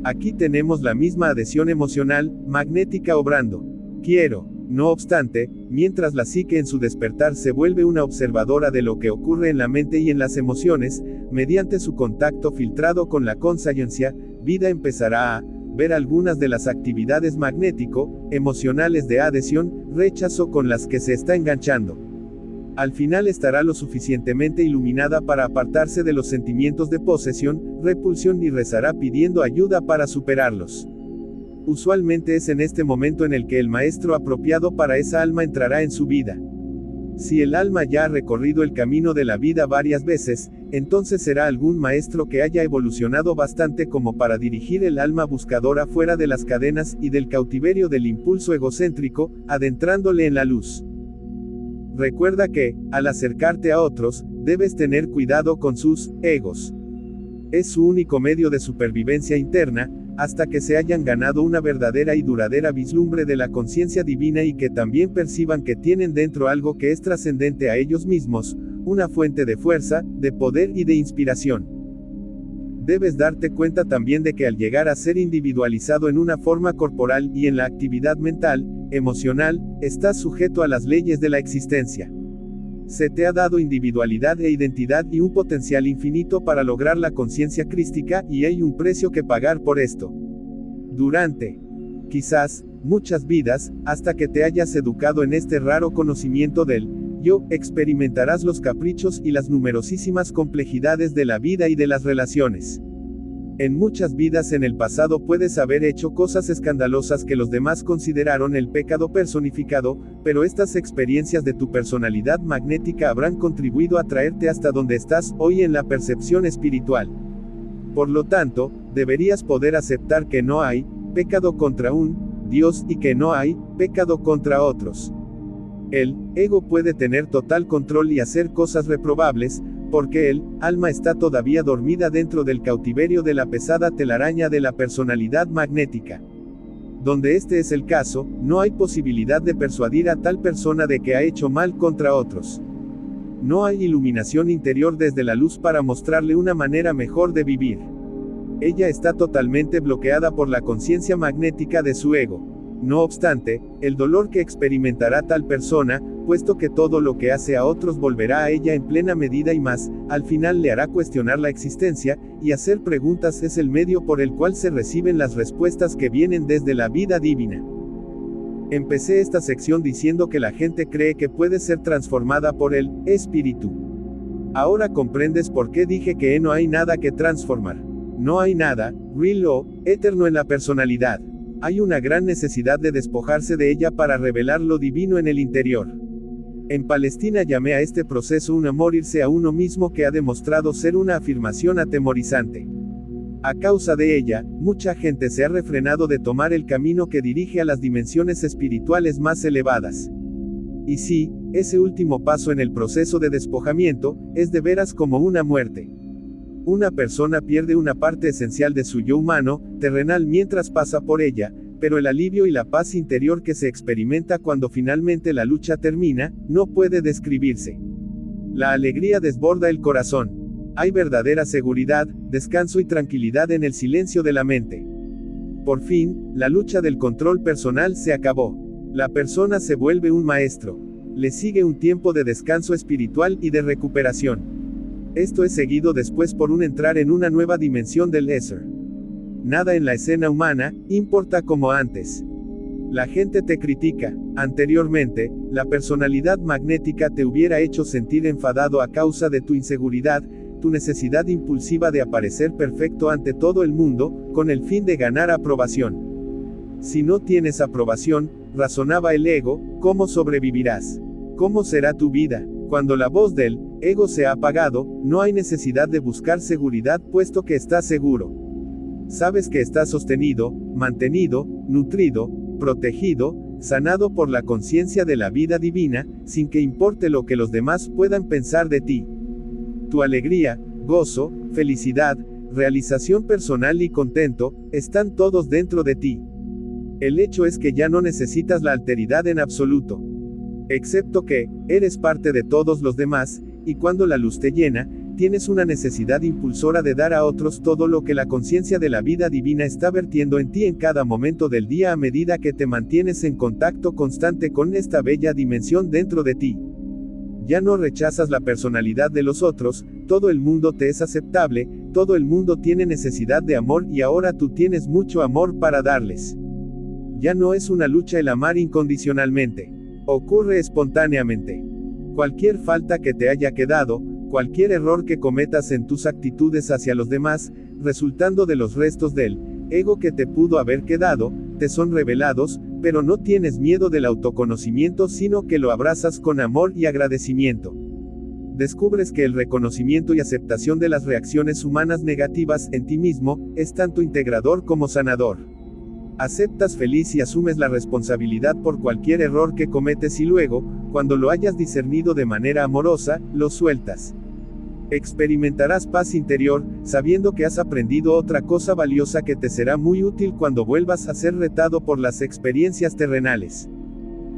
Aquí tenemos la misma adhesión emocional, magnética obrando. Quiero. No obstante, mientras la psique en su despertar se vuelve una observadora de lo que ocurre en la mente y en las emociones, mediante su contacto filtrado con la conciencia, vida empezará a ver algunas de las actividades magnético-emocionales de adhesión, rechazo con las que se está enganchando. Al final estará lo suficientemente iluminada para apartarse de los sentimientos de posesión, repulsión y rezará pidiendo ayuda para superarlos. Usualmente es en este momento en el que el maestro apropiado para esa alma entrará en su vida. Si el alma ya ha recorrido el camino de la vida varias veces, entonces será algún maestro que haya evolucionado bastante como para dirigir el alma buscadora fuera de las cadenas y del cautiverio del impulso egocéntrico, adentrándole en la luz. Recuerda que, al acercarte a otros, debes tener cuidado con sus egos. Es su único medio de supervivencia interna, hasta que se hayan ganado una verdadera y duradera vislumbre de la conciencia divina y que también perciban que tienen dentro algo que es trascendente a ellos mismos, una fuente de fuerza, de poder y de inspiración. Debes darte cuenta también de que al llegar a ser individualizado en una forma corporal y en la actividad mental, emocional, estás sujeto a las leyes de la existencia. Se te ha dado individualidad e identidad y un potencial infinito para lograr la conciencia crística, y hay un precio que pagar por esto. Durante, quizás, muchas vidas, hasta que te hayas educado en este raro conocimiento del yo, experimentarás los caprichos y las numerosísimas complejidades de la vida y de las relaciones. En muchas vidas en el pasado puedes haber hecho cosas escandalosas que los demás consideraron el pecado personificado, pero estas experiencias de tu personalidad magnética habrán contribuido a traerte hasta donde estás hoy en la percepción espiritual. Por lo tanto, deberías poder aceptar que no hay pecado contra un Dios y que no hay pecado contra otros. El ego puede tener total control y hacer cosas reprobables, porque el alma está todavía dormida dentro del cautiverio de la pesada telaraña de la personalidad magnética. Donde este es el caso, no hay posibilidad de persuadir a tal persona de que ha hecho mal contra otros. No hay iluminación interior desde la luz para mostrarle una manera mejor de vivir. Ella está totalmente bloqueada por la conciencia magnética de su ego. No obstante, el dolor que experimentará tal persona, puesto que todo lo que hace a otros volverá a ella en plena medida y más, al final le hará cuestionar la existencia, y hacer preguntas es el medio por el cual se reciben las respuestas que vienen desde la vida divina. Empecé esta sección diciendo que la gente cree que puede ser transformada por el espíritu. Ahora comprendes por qué dije que no hay nada que transformar. No hay nada, real o eterno en la personalidad. Hay una gran necesidad de despojarse de ella para revelar lo divino en el interior. En Palestina llamé a este proceso un morirse a uno mismo que ha demostrado ser una afirmación atemorizante. A causa de ella, mucha gente se ha refrenado de tomar el camino que dirige a las dimensiones espirituales más elevadas. Y sí, ese último paso en el proceso de despojamiento, es de veras como una muerte. Una persona pierde una parte esencial de su yo humano, terrenal mientras pasa por ella, pero el alivio y la paz interior que se experimenta cuando finalmente la lucha termina, no puede describirse. La alegría desborda el corazón. Hay verdadera seguridad, descanso y tranquilidad en el silencio de la mente. Por fin, la lucha del control personal se acabó. La persona se vuelve un maestro. Le sigue un tiempo de descanso espiritual y de recuperación. Esto es seguido después por un entrar en una nueva dimensión del Éser. Nada en la escena humana importa como antes. La gente te critica. Anteriormente, la personalidad magnética te hubiera hecho sentir enfadado a causa de tu inseguridad, tu necesidad impulsiva de aparecer perfecto ante todo el mundo, con el fin de ganar aprobación. Si no tienes aprobación, razonaba el ego, ¿cómo sobrevivirás? ¿Cómo será tu vida? Cuando la voz del ego se ha apagado, no hay necesidad de buscar seguridad puesto que estás seguro. Sabes que estás sostenido, mantenido, nutrido, protegido, sanado por la conciencia de la vida divina, sin que importe lo que los demás puedan pensar de ti. Tu alegría, gozo, felicidad, realización personal y contento, están todos dentro de ti. El hecho es que ya no necesitas la alteridad en absoluto. Excepto que, eres parte de todos los demás, y cuando la luz te llena, tienes una necesidad impulsora de dar a otros todo lo que la conciencia de la vida divina está vertiendo en ti en cada momento del día a medida que te mantienes en contacto constante con esta bella dimensión dentro de ti. Ya no rechazas la personalidad de los otros, todo el mundo te es aceptable, todo el mundo tiene necesidad de amor y ahora tú tienes mucho amor para darles. Ya no es una lucha el amar incondicionalmente. Ocurre espontáneamente. Cualquier falta que te haya quedado, cualquier error que cometas en tus actitudes hacia los demás, resultando de los restos del ego que te pudo haber quedado, te son revelados, pero no tienes miedo del autoconocimiento sino que lo abrazas con amor y agradecimiento. Descubres que el reconocimiento y aceptación de las reacciones humanas negativas en ti mismo, es tanto integrador como sanador. Aceptas feliz y asumes la responsabilidad por cualquier error que cometes y luego, cuando lo hayas discernido de manera amorosa, lo sueltas. Experimentarás paz interior, sabiendo que has aprendido otra cosa valiosa que te será muy útil cuando vuelvas a ser retado por las experiencias terrenales.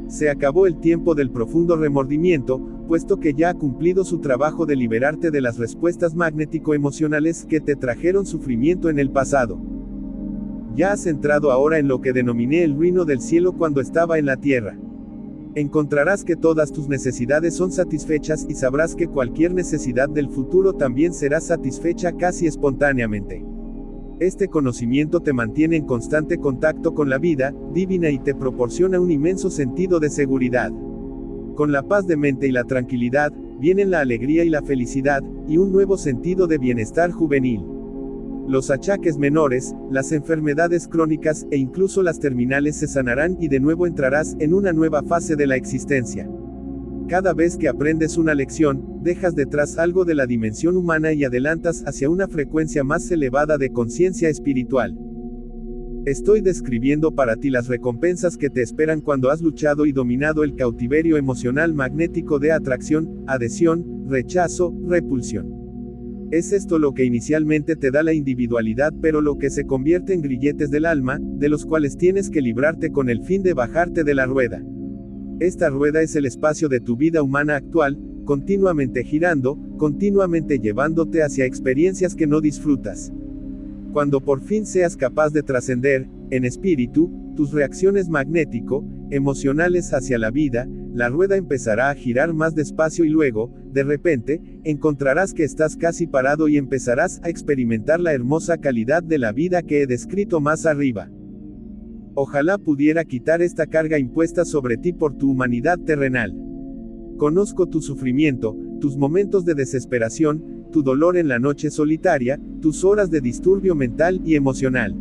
Se acabó el tiempo del profundo remordimiento, puesto que ya ha cumplido su trabajo de liberarte de las respuestas magnético-emocionales que te trajeron sufrimiento en el pasado. Ya has entrado ahora en lo que denominé el reino del cielo cuando estaba en la tierra. Encontrarás que todas tus necesidades son satisfechas y sabrás que cualquier necesidad del futuro también será satisfecha casi espontáneamente. Este conocimiento te mantiene en constante contacto con la vida divina y te proporciona un inmenso sentido de seguridad. Con la paz de mente y la tranquilidad, vienen la alegría y la felicidad, y un nuevo sentido de bienestar juvenil. Los achaques menores, las enfermedades crónicas, e incluso las terminales se sanarán y de nuevo entrarás en una nueva fase de la existencia. Cada vez que aprendes una lección, dejas detrás algo de la dimensión humana y adelantas hacia una frecuencia más elevada de conciencia espiritual. Estoy describiendo para ti las recompensas que te esperan cuando has luchado y dominado el cautiverio emocional magnético de atracción, adhesión, rechazo, repulsión. Es esto lo que inicialmente te da la individualidad, pero lo que se convierte en grilletes del alma, de los cuales tienes que librarte con el fin de bajarte de la rueda. Esta rueda es el espacio de tu vida humana actual, continuamente girando, continuamente llevándote hacia experiencias que no disfrutas. Cuando por fin seas capaz de trascender, en espíritu, tus reacciones magnético-emocionales hacia la vida, la rueda empezará a girar más despacio y luego, de repente, encontrarás que estás casi parado y empezarás a experimentar la hermosa calidad de la vida que he descrito más arriba. Ojalá pudiera quitar esta carga impuesta sobre ti por tu humanidad terrenal. Conozco tu sufrimiento, tus momentos de desesperación, tu dolor en la noche solitaria, tus horas de disturbio mental y emocional.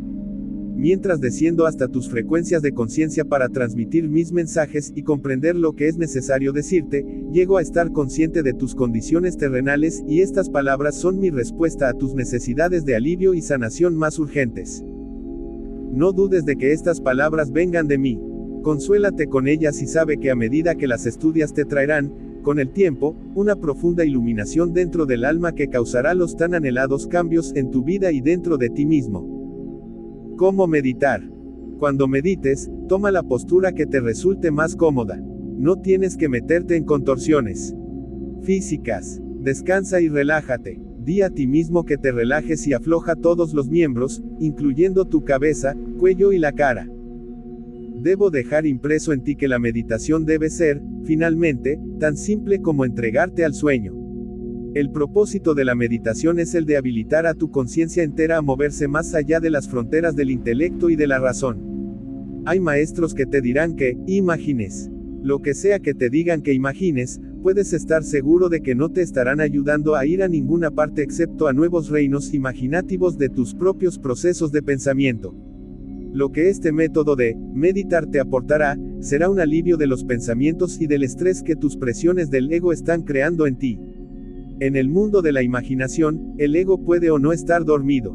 Mientras desciendo hasta tus frecuencias de conciencia para transmitir mis mensajes y comprender lo que es necesario decirte, llego a estar consciente de tus condiciones terrenales, y estas palabras son mi respuesta a tus necesidades de alivio y sanación más urgentes. No dudes de que estas palabras vengan de mí. Consuélate con ellas y sabe que a medida que las estudias te traerán, con el tiempo, una profunda iluminación dentro del alma que causará los tan anhelados cambios en tu vida y dentro de ti mismo. ¿Cómo meditar? Cuando medites, toma la postura que te resulte más cómoda. No tienes que meterte en contorsiones físicas. Descansa y relájate. Di a ti mismo que te relajes y afloja todos los miembros, incluyendo tu cabeza, cuello y la cara. Debo dejar impreso en ti que la meditación debe ser, finalmente, tan simple como entregarte al sueño. El propósito de la meditación es el de habilitar a tu conciencia entera a moverse más allá de las fronteras del intelecto y de la razón. Hay maestros que te dirán que imagines. Lo que sea que te digan que imagines, puedes estar seguro de que no te estarán ayudando a ir a ninguna parte excepto a nuevos reinos imaginativos de tus propios procesos de pensamiento. Lo que este método de meditar te aportará, será un alivio de los pensamientos y del estrés que tus presiones del ego están creando en ti. En el mundo de la imaginación, el ego puede o no estar dormido.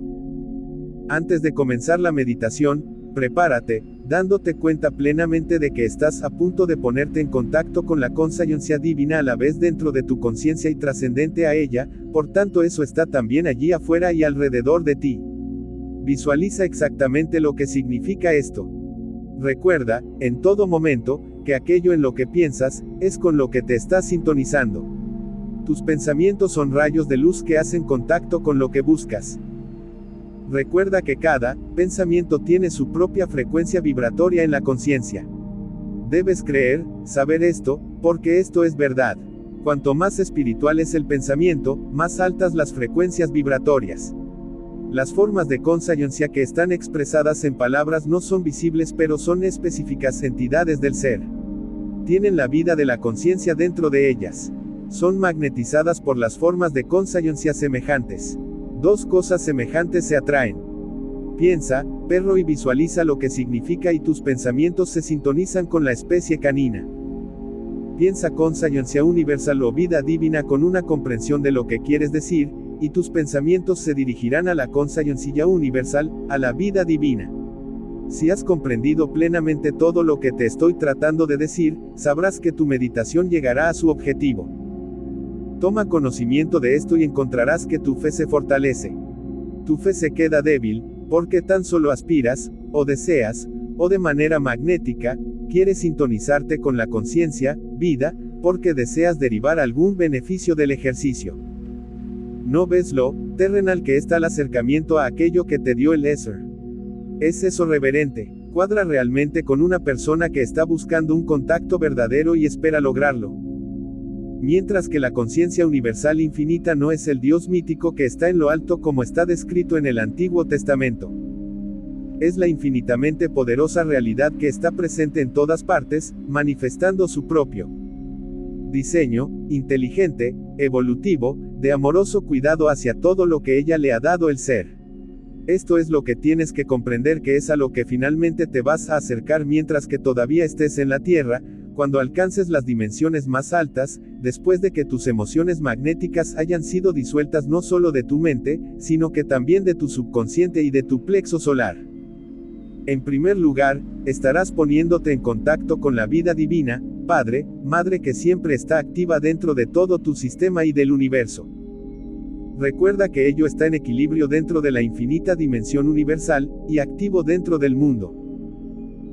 Antes de comenzar la meditación, prepárate, dándote cuenta plenamente de que estás a punto de ponerte en contacto con la conciencia divina a la vez dentro de tu conciencia y trascendente a ella, por tanto eso está también allí afuera y alrededor de ti. Visualiza exactamente lo que significa esto. Recuerda, en todo momento, que aquello en lo que piensas, es con lo que te estás sintonizando. Tus pensamientos son rayos de luz que hacen contacto con lo que buscas. Recuerda que cada pensamiento tiene su propia frecuencia vibratoria en la conciencia. Debes creer, saber esto, porque esto es verdad. Cuanto más espiritual es el pensamiento, más altas las frecuencias vibratorias. Las formas de conciencia que están expresadas en palabras no son visibles pero son específicas entidades del ser. Tienen la vida de la conciencia dentro de ellas. Son magnetizadas por las formas de conciencia semejantes. Dos cosas semejantes se atraen. Piensa, perro, y visualiza lo que significa y tus pensamientos se sintonizan con la especie canina. Piensa conciencia universal o vida divina con una comprensión de lo que quieres decir, y tus pensamientos se dirigirán a la conciencia universal, a la vida divina. Si has comprendido plenamente todo lo que te estoy tratando de decir, sabrás que tu meditación llegará a su objetivo. Toma conocimiento de esto y encontrarás que tu fe se fortalece. Tu fe se queda débil, porque tan solo aspiras, o deseas, o de manera magnética, quieres sintonizarte con la conciencia, vida, porque deseas derivar algún beneficio del ejercicio. ¿No ves lo terrenal que está el acercamiento a aquello que te dio el Éser? ¿Es eso reverente? ¿Cuadra realmente con una persona que está buscando un contacto verdadero y espera lograrlo? Mientras que la conciencia universal infinita no es el Dios mítico que está en lo alto como está descrito en el Antiguo Testamento. Es la infinitamente poderosa realidad que está presente en todas partes, manifestando su propio diseño, inteligente, evolutivo, de amoroso cuidado hacia todo lo que ella le ha dado el ser. Esto es lo que tienes que comprender, que es a lo que finalmente te vas a acercar mientras que todavía estés en la Tierra, cuando alcances las dimensiones más altas, después de que tus emociones magnéticas hayan sido disueltas no solo de tu mente, sino que también de tu subconsciente y de tu plexo solar. En primer lugar, estarás poniéndote en contacto con la vida divina, Padre, Madre que siempre está activa dentro de todo tu sistema y del universo. Recuerda que ello está en equilibrio dentro de la infinita dimensión universal, y activo dentro del mundo.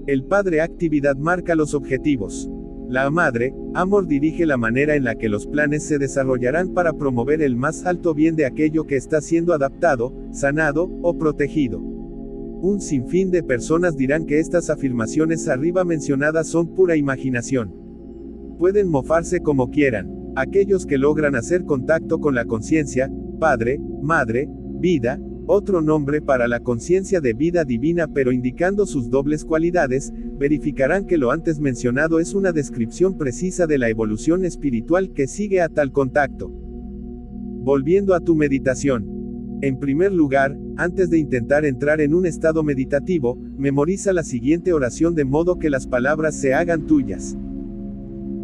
El Padre actividad marca los objetivos. La Madre, amor dirige la manera en la que los planes se desarrollarán para promover el más alto bien de aquello que está siendo adaptado, sanado, o protegido. Un sinfín de personas dirán que estas afirmaciones arriba mencionadas son pura imaginación. Pueden mofarse como quieran. Aquellos que logran hacer contacto con la conciencia, Padre, Madre, Vida, otro nombre para la conciencia de vida divina pero indicando sus dobles cualidades, verificarán que lo antes mencionado es una descripción precisa de la evolución espiritual que sigue a tal contacto. Volviendo a tu meditación. En primer lugar, antes de intentar entrar en un estado meditativo, memoriza la siguiente oración de modo que las palabras se hagan tuyas.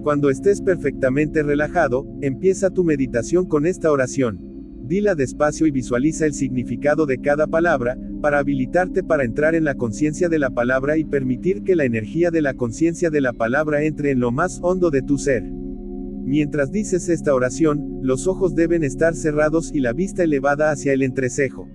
Cuando estés perfectamente relajado, empieza tu meditación con esta oración. Dila despacio y visualiza el significado de cada palabra, para habilitarte para entrar en la conciencia de la palabra y permitir que la energía de la conciencia de la palabra entre en lo más hondo de tu ser. Mientras dices esta oración, los ojos deben estar cerrados y la vista elevada hacia el entrecejo.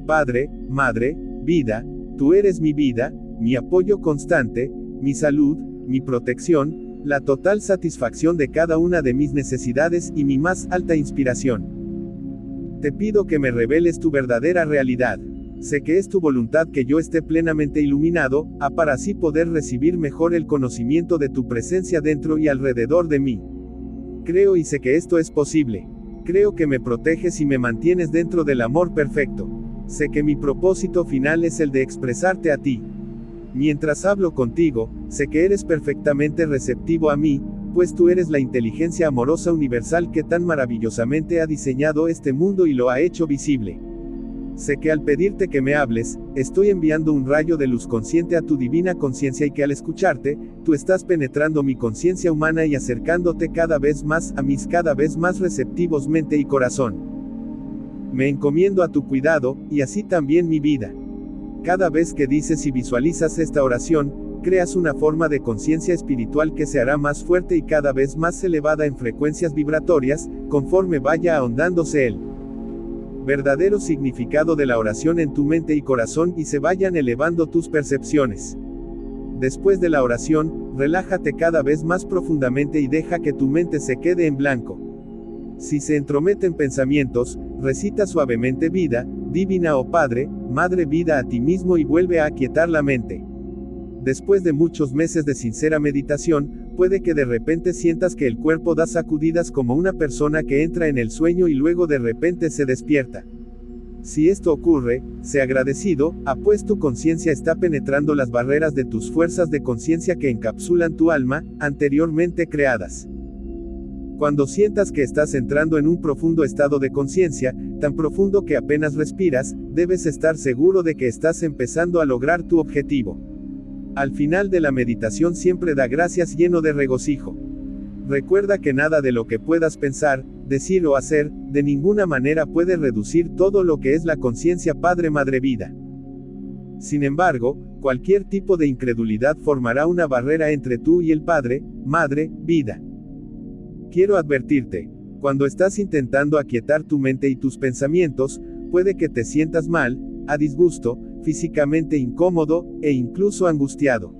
Padre, Madre, Vida, tú eres mi vida, mi apoyo constante, mi salud, mi protección, la total satisfacción de cada una de mis necesidades y mi más alta inspiración. Te pido que me reveles tu verdadera realidad. Sé que es tu voluntad que yo esté plenamente iluminado, para así poder recibir mejor el conocimiento de tu presencia dentro y alrededor de mí. Creo y sé que esto es posible. Creo que me proteges y me mantienes dentro del amor perfecto. Sé que mi propósito final es el de expresarte a ti. Mientras hablo contigo, sé que eres perfectamente receptivo a mí, pues tú eres la inteligencia amorosa universal que tan maravillosamente ha diseñado este mundo y lo ha hecho visible. Sé que al pedirte que me hables, estoy enviando un rayo de luz consciente a tu divina conciencia y que al escucharte, tú estás penetrando mi conciencia humana y acercándote cada vez más a mis cada vez más receptivos mente y corazón. Me encomiendo a tu cuidado, y así también mi vida. Cada vez que dices y visualizas esta oración, creas una forma de conciencia espiritual que se hará más fuerte y cada vez más elevada en frecuencias vibratorias, conforme vaya ahondándose el verdadero significado de la oración en tu mente y corazón y se vayan elevando tus percepciones. Después de la oración, relájate cada vez más profundamente y deja que tu mente se quede en blanco. Si se entrometen pensamientos, recita suavemente vida, divina o Padre, Madre vida a ti mismo y vuelve a aquietar la mente. Después de muchos meses de sincera meditación, puede que de repente sientas que el cuerpo da sacudidas como una persona que entra en el sueño y luego de repente se despierta. Si esto ocurre, sé agradecido, pues tu conciencia está penetrando las barreras de tus fuerzas de conciencia que encapsulan tu alma, anteriormente creadas. Cuando sientas que estás entrando en un profundo estado de conciencia, tan profundo que apenas respiras, debes estar seguro de que estás empezando a lograr tu objetivo. Al final de la meditación siempre da gracias lleno de regocijo. Recuerda que nada de lo que puedas pensar, decir o hacer, de ninguna manera puede reducir todo lo que es la conciencia Padre Madre Vida. Sin embargo, cualquier tipo de incredulidad formará una barrera entre tú y el Padre, Madre, Vida. Quiero advertirte, cuando estás intentando aquietar tu mente y tus pensamientos, puede que te sientas mal, a disgusto, físicamente incómodo, e incluso angustiado.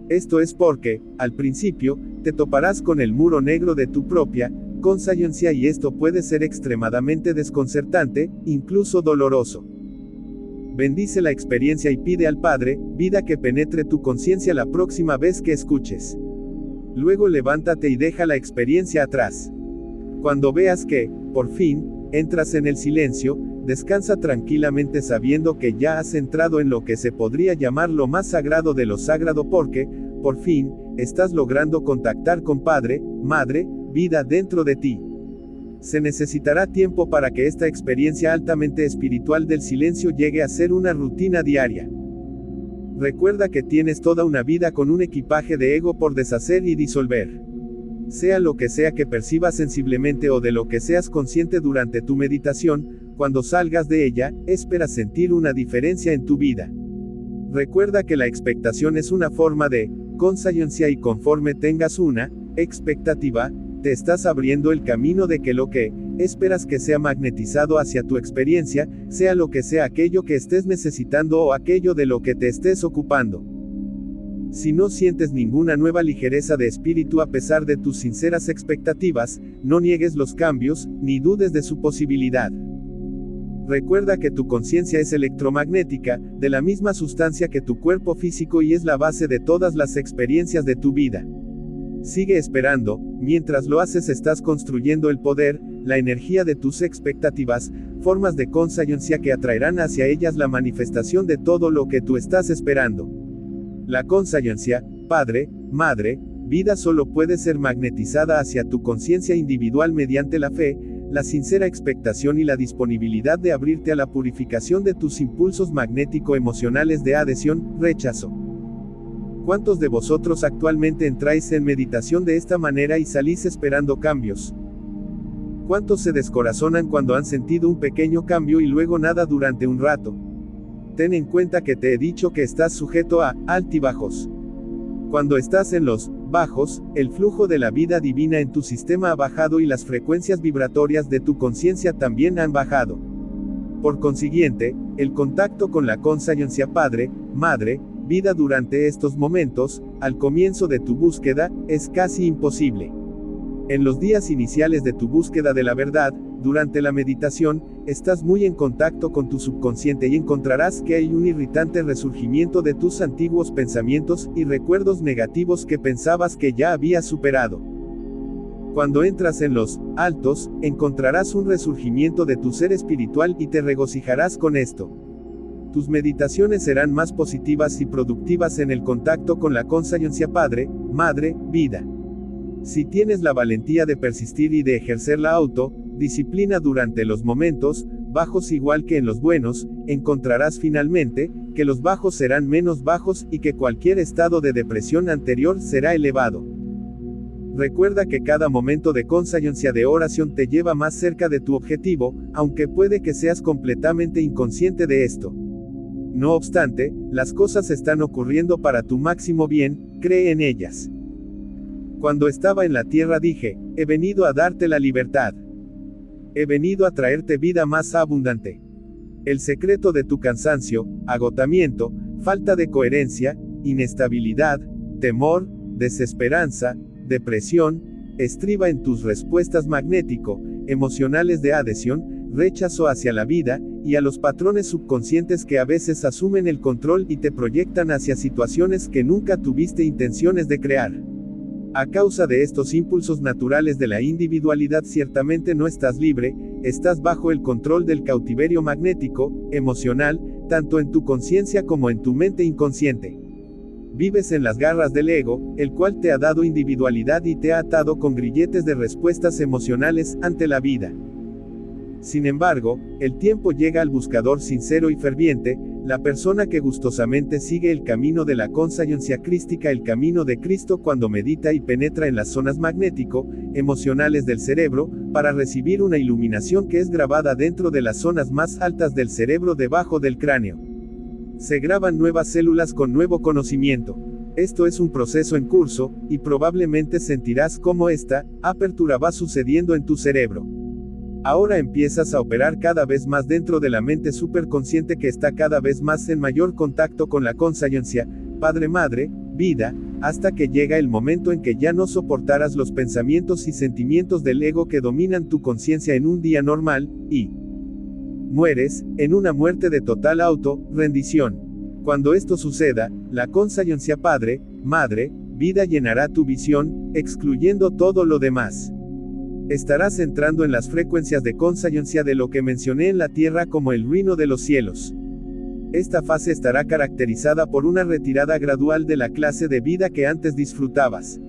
Esto es porque, al principio, te toparás con el muro negro de tu propia conciencia y esto puede ser extremadamente desconcertante, incluso doloroso. Bendice la experiencia y pide al Padre, Vida que penetre tu conciencia la próxima vez que escuches. Luego levántate y deja la experiencia atrás. Cuando veas que, por fin, entras en el silencio, descansa tranquilamente sabiendo que ya has entrado en lo que se podría llamar lo más sagrado de lo sagrado porque, por fin, estás logrando contactar con Padre, Madre, Vida dentro de ti. Se necesitará tiempo para que esta experiencia altamente espiritual del silencio llegue a ser una rutina diaria. Recuerda que tienes toda una vida con un equipaje de ego por deshacer y disolver. Sea lo que sea que percibas sensiblemente o de lo que seas consciente durante tu meditación, cuando salgas de ella, espera sentir una diferencia en tu vida. Recuerda que la expectación es una forma de consciencia, y conforme tengas una expectativa, te estás abriendo el camino de que lo que esperas que sea magnetizado hacia tu experiencia, sea lo que sea aquello que estés necesitando o aquello de lo que te estés ocupando. Si no sientes ninguna nueva ligereza de espíritu a pesar de tus sinceras expectativas, no niegues los cambios, ni dudes de su posibilidad. Recuerda que tu conciencia es electromagnética, de la misma sustancia que tu cuerpo físico, y es la base de todas las experiencias de tu vida. Sigue esperando, mientras lo haces estás construyendo el poder, la energía de tus expectativas, formas de consciencia que atraerán hacia ellas la manifestación de todo lo que tú estás esperando. La consciencia, Padre, Madre, vida solo puede ser magnetizada hacia tu conciencia individual mediante la fe, la sincera expectación y la disponibilidad de abrirte a la purificación de tus impulsos magnético-emocionales de adhesión, rechazo. ¿Cuántos de vosotros actualmente entráis en meditación de esta manera y salís esperando cambios? ¿Cuántos se descorazonan cuando han sentido un pequeño cambio y luego nada durante un rato? Ten en cuenta que te he dicho que estás sujeto a altibajos. Cuando estás en los bajos, el flujo de la vida divina en tu sistema ha bajado y las frecuencias vibratorias de tu conciencia también han bajado. Por consiguiente, el contacto con la consciencia Padre, Madre, vida durante estos momentos, al comienzo de tu búsqueda, es casi imposible. En los días iniciales de tu búsqueda de la verdad, durante la meditación, estás muy en contacto con tu subconsciente y encontrarás que hay un irritante resurgimiento de tus antiguos pensamientos y recuerdos negativos que pensabas que ya habías superado. Cuando entras en los altos, encontrarás un resurgimiento de tu ser espiritual y te regocijarás con esto. Tus meditaciones serán más positivas y productivas en el contacto con la consciencia Padre, Madre, vida. Si tienes la valentía de persistir y de ejercer la disciplina durante los momentos bajos igual que en los buenos, encontrarás finalmente que los bajos serán menos bajos y que cualquier estado de depresión anterior será elevado. Recuerda que cada momento de consciencia de oración te lleva más cerca de tu objetivo, aunque puede que seas completamente inconsciente de esto. No obstante, las cosas están ocurriendo para tu máximo bien, cree en ellas. Cuando estaba en la tierra dije, he venido a darte la libertad. He venido a traerte vida más abundante. El secreto de tu cansancio, agotamiento, falta de coherencia, inestabilidad, temor, desesperanza, depresión, estriba en tus respuestas magnético-emocionales de adhesión, rechazo hacia la vida, y a los patrones subconscientes que a veces asumen el control y te proyectan hacia situaciones que nunca tuviste intenciones de crear. A causa de estos impulsos naturales de la individualidad ciertamente no estás libre, estás bajo el control del cautiverio magnético, emocional, tanto en tu conciencia como en tu mente inconsciente. Vives en las garras del ego, el cual te ha dado individualidad y te ha atado con grilletes de respuestas emocionales ante la vida. Sin embargo, el tiempo llega al buscador sincero y ferviente, la persona que gustosamente sigue el camino de la consciencia crística, el camino de Cristo, cuando medita y penetra en las zonas magnético-emocionales del cerebro, para recibir una iluminación que es grabada dentro de las zonas más altas del cerebro debajo del cráneo. Se graban nuevas células con nuevo conocimiento. Esto es un proceso en curso, y probablemente sentirás cómo esta apertura va sucediendo en tu cerebro. Ahora empiezas a operar cada vez más dentro de la mente superconsciente que está cada vez más en mayor contacto con la consciencia, Padre, Madre, vida, hasta que llega el momento en que ya no soportarás los pensamientos y sentimientos del ego que dominan tu conciencia en un día normal, y mueres, en una muerte de total rendición. Cuando esto suceda, la consciencia Padre, Madre, vida llenará tu visión, excluyendo todo lo demás. Estarás entrando en las frecuencias de consciencia de lo que mencioné en la tierra como el reino de los cielos. Esta fase estará caracterizada por una retirada gradual de la clase de vida que antes disfrutabas.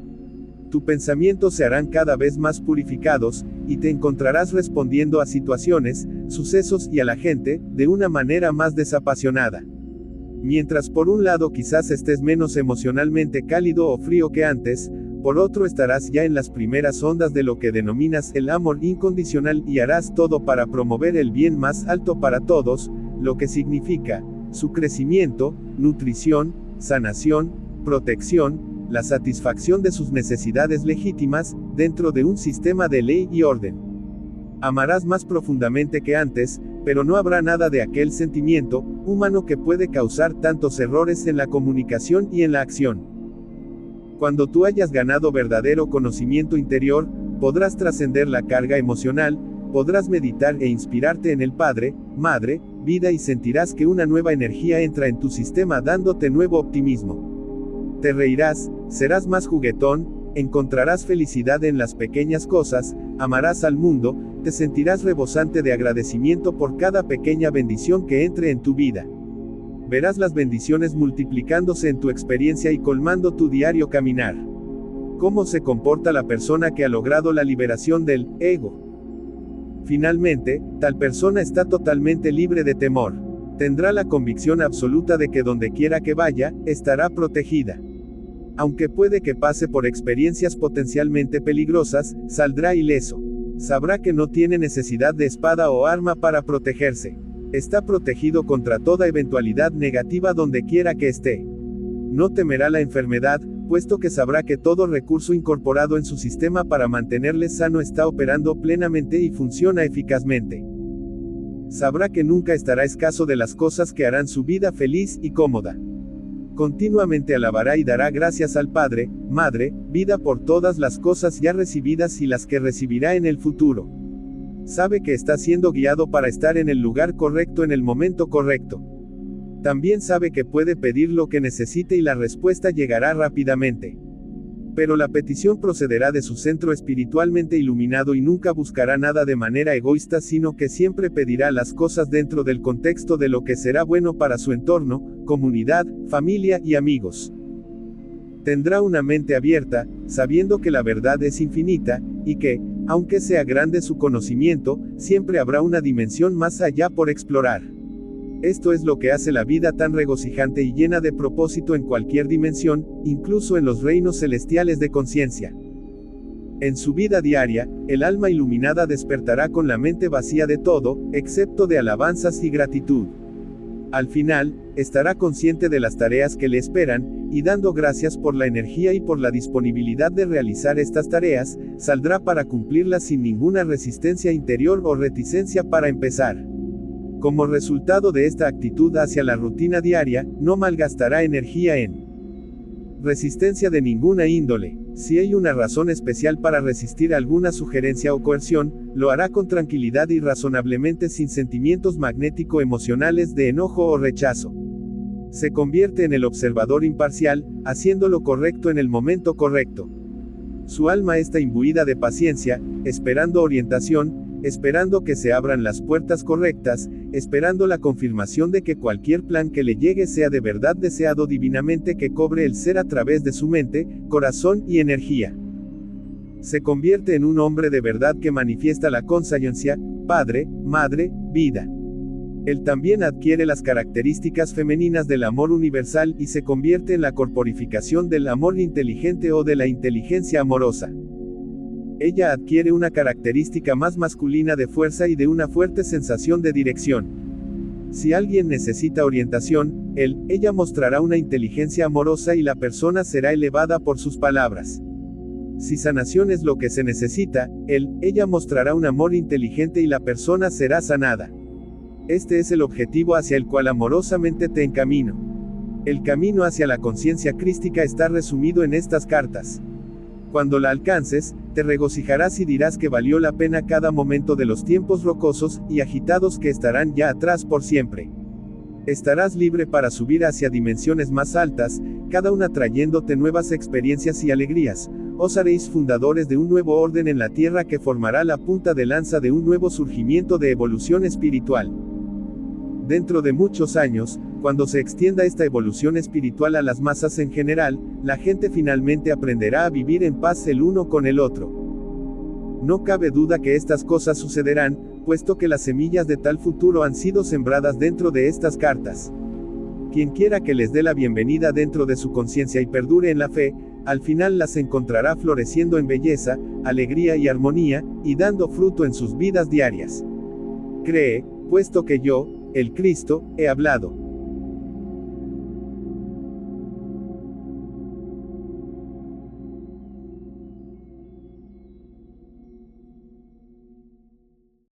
Tus pensamientos se harán cada vez más purificados, y te encontrarás respondiendo a situaciones, sucesos y a la gente, de una manera más desapasionada. Mientras por un lado quizás estés menos emocionalmente cálido o frío que antes, por otro estarás ya en las primeras ondas de lo que denominas el amor incondicional y harás todo para promover el bien más alto para todos, lo que significa su crecimiento, nutrición, sanación, protección, la satisfacción de sus necesidades legítimas, dentro de un sistema de ley y orden. Amarás más profundamente que antes, pero no habrá nada de aquel sentimiento humano que puede causar tantos errores en la comunicación y en la acción. Cuando tú hayas ganado verdadero conocimiento interior, podrás trascender la carga emocional, podrás meditar e inspirarte en el Padre, Madre, vida y sentirás que una nueva energía entra en tu sistema dándote nuevo optimismo. Te reirás, serás más juguetón, encontrarás felicidad en las pequeñas cosas, amarás al mundo, te sentirás rebosante de agradecimiento por cada pequeña bendición que entre en tu vida. Verás las bendiciones multiplicándose en tu experiencia y colmando tu diario caminar. ¿Cómo se comporta la persona que ha logrado la liberación del ego? Finalmente, tal persona está totalmente libre de temor. Tendrá la convicción absoluta de que donde quiera que vaya, estará protegida. Aunque puede que pase por experiencias potencialmente peligrosas, saldrá ileso. Sabrá que no tiene necesidad de espada o arma para protegerse. Está protegido contra toda eventualidad negativa donde quiera que esté. No temerá la enfermedad, puesto que sabrá que todo recurso incorporado en su sistema para mantenerle sano está operando plenamente y funciona eficazmente. Sabrá que nunca estará escaso de las cosas que harán su vida feliz y cómoda. Continuamente alabará y dará gracias al Padre, Madre, vida por todas las cosas ya recibidas y las que recibirá en el futuro. Sabe que está siendo guiado para estar en el lugar correcto en el momento correcto. También sabe que puede pedir lo que necesite y la respuesta llegará rápidamente. Pero la petición procederá de su centro espiritualmente iluminado y nunca buscará nada de manera egoísta, sino que siempre pedirá las cosas dentro del contexto de lo que será bueno para su entorno, comunidad, familia y amigos. Tendrá una mente abierta, sabiendo que la verdad es infinita, y que, aunque sea grande su conocimiento, siempre habrá una dimensión más allá por explorar. Esto es lo que hace la vida tan regocijante y llena de propósito en cualquier dimensión, incluso en los reinos celestiales de conciencia. En su vida diaria, el alma iluminada despertará con la mente vacía de todo, excepto de alabanzas y gratitud. Al final, estará consciente de las tareas que le esperan, y dando gracias por la energía y por la disponibilidad de realizar estas tareas, saldrá para cumplirlas sin ninguna resistencia interior o reticencia para empezar. Como resultado de esta actitud hacia la rutina diaria, no malgastará energía en resistencia de ninguna índole. Si hay una razón especial para resistir alguna sugerencia o coerción, lo hará con tranquilidad y razonablemente sin sentimientos magnético-emocionales de enojo o rechazo. Se convierte en el observador imparcial, haciendo lo correcto en el momento correcto. Su alma está imbuida de paciencia, esperando orientación, esperando que se abran las puertas correctas, esperando la confirmación de que cualquier plan que le llegue sea de verdad deseado divinamente, que cobre el ser a través de su mente, corazón y energía. Se convierte en un hombre de verdad que manifiesta la conciencia, Padre, Madre, vida. Él también adquiere las características femeninas del amor universal y se convierte en la corporificación del amor inteligente o de la inteligencia amorosa. Ella adquiere una característica más masculina de fuerza y de una fuerte sensación de dirección. Si alguien necesita orientación, ella mostrará una inteligencia amorosa y la persona será elevada por sus palabras. Si sanación es lo que se necesita, ella mostrará un amor inteligente y la persona será sanada. Este es el objetivo hacia el cual amorosamente te encamino. El camino hacia la conciencia crística está resumido en estas cartas. Cuando la alcances, te regocijarás y dirás que valió la pena cada momento de los tiempos rocosos y agitados que estarán ya atrás por siempre. Estarás libre para subir hacia dimensiones más altas, cada una trayéndote nuevas experiencias y alegrías. Os haréis fundadores de un nuevo orden en la tierra que formará la punta de lanza de un nuevo surgimiento de evolución espiritual. Dentro de muchos años, cuando se extienda esta evolución espiritual a las masas en general, la gente finalmente aprenderá a vivir en paz el uno con el otro. No cabe duda que estas cosas sucederán, puesto que las semillas de tal futuro han sido sembradas dentro de estas cartas. Quien quiera que les dé la bienvenida dentro de su conciencia y perdure en la fe, al final las encontrará floreciendo en belleza, alegría y armonía, y dando fruto en sus vidas diarias. Cree, puesto que yo, el Cristo, he hablado.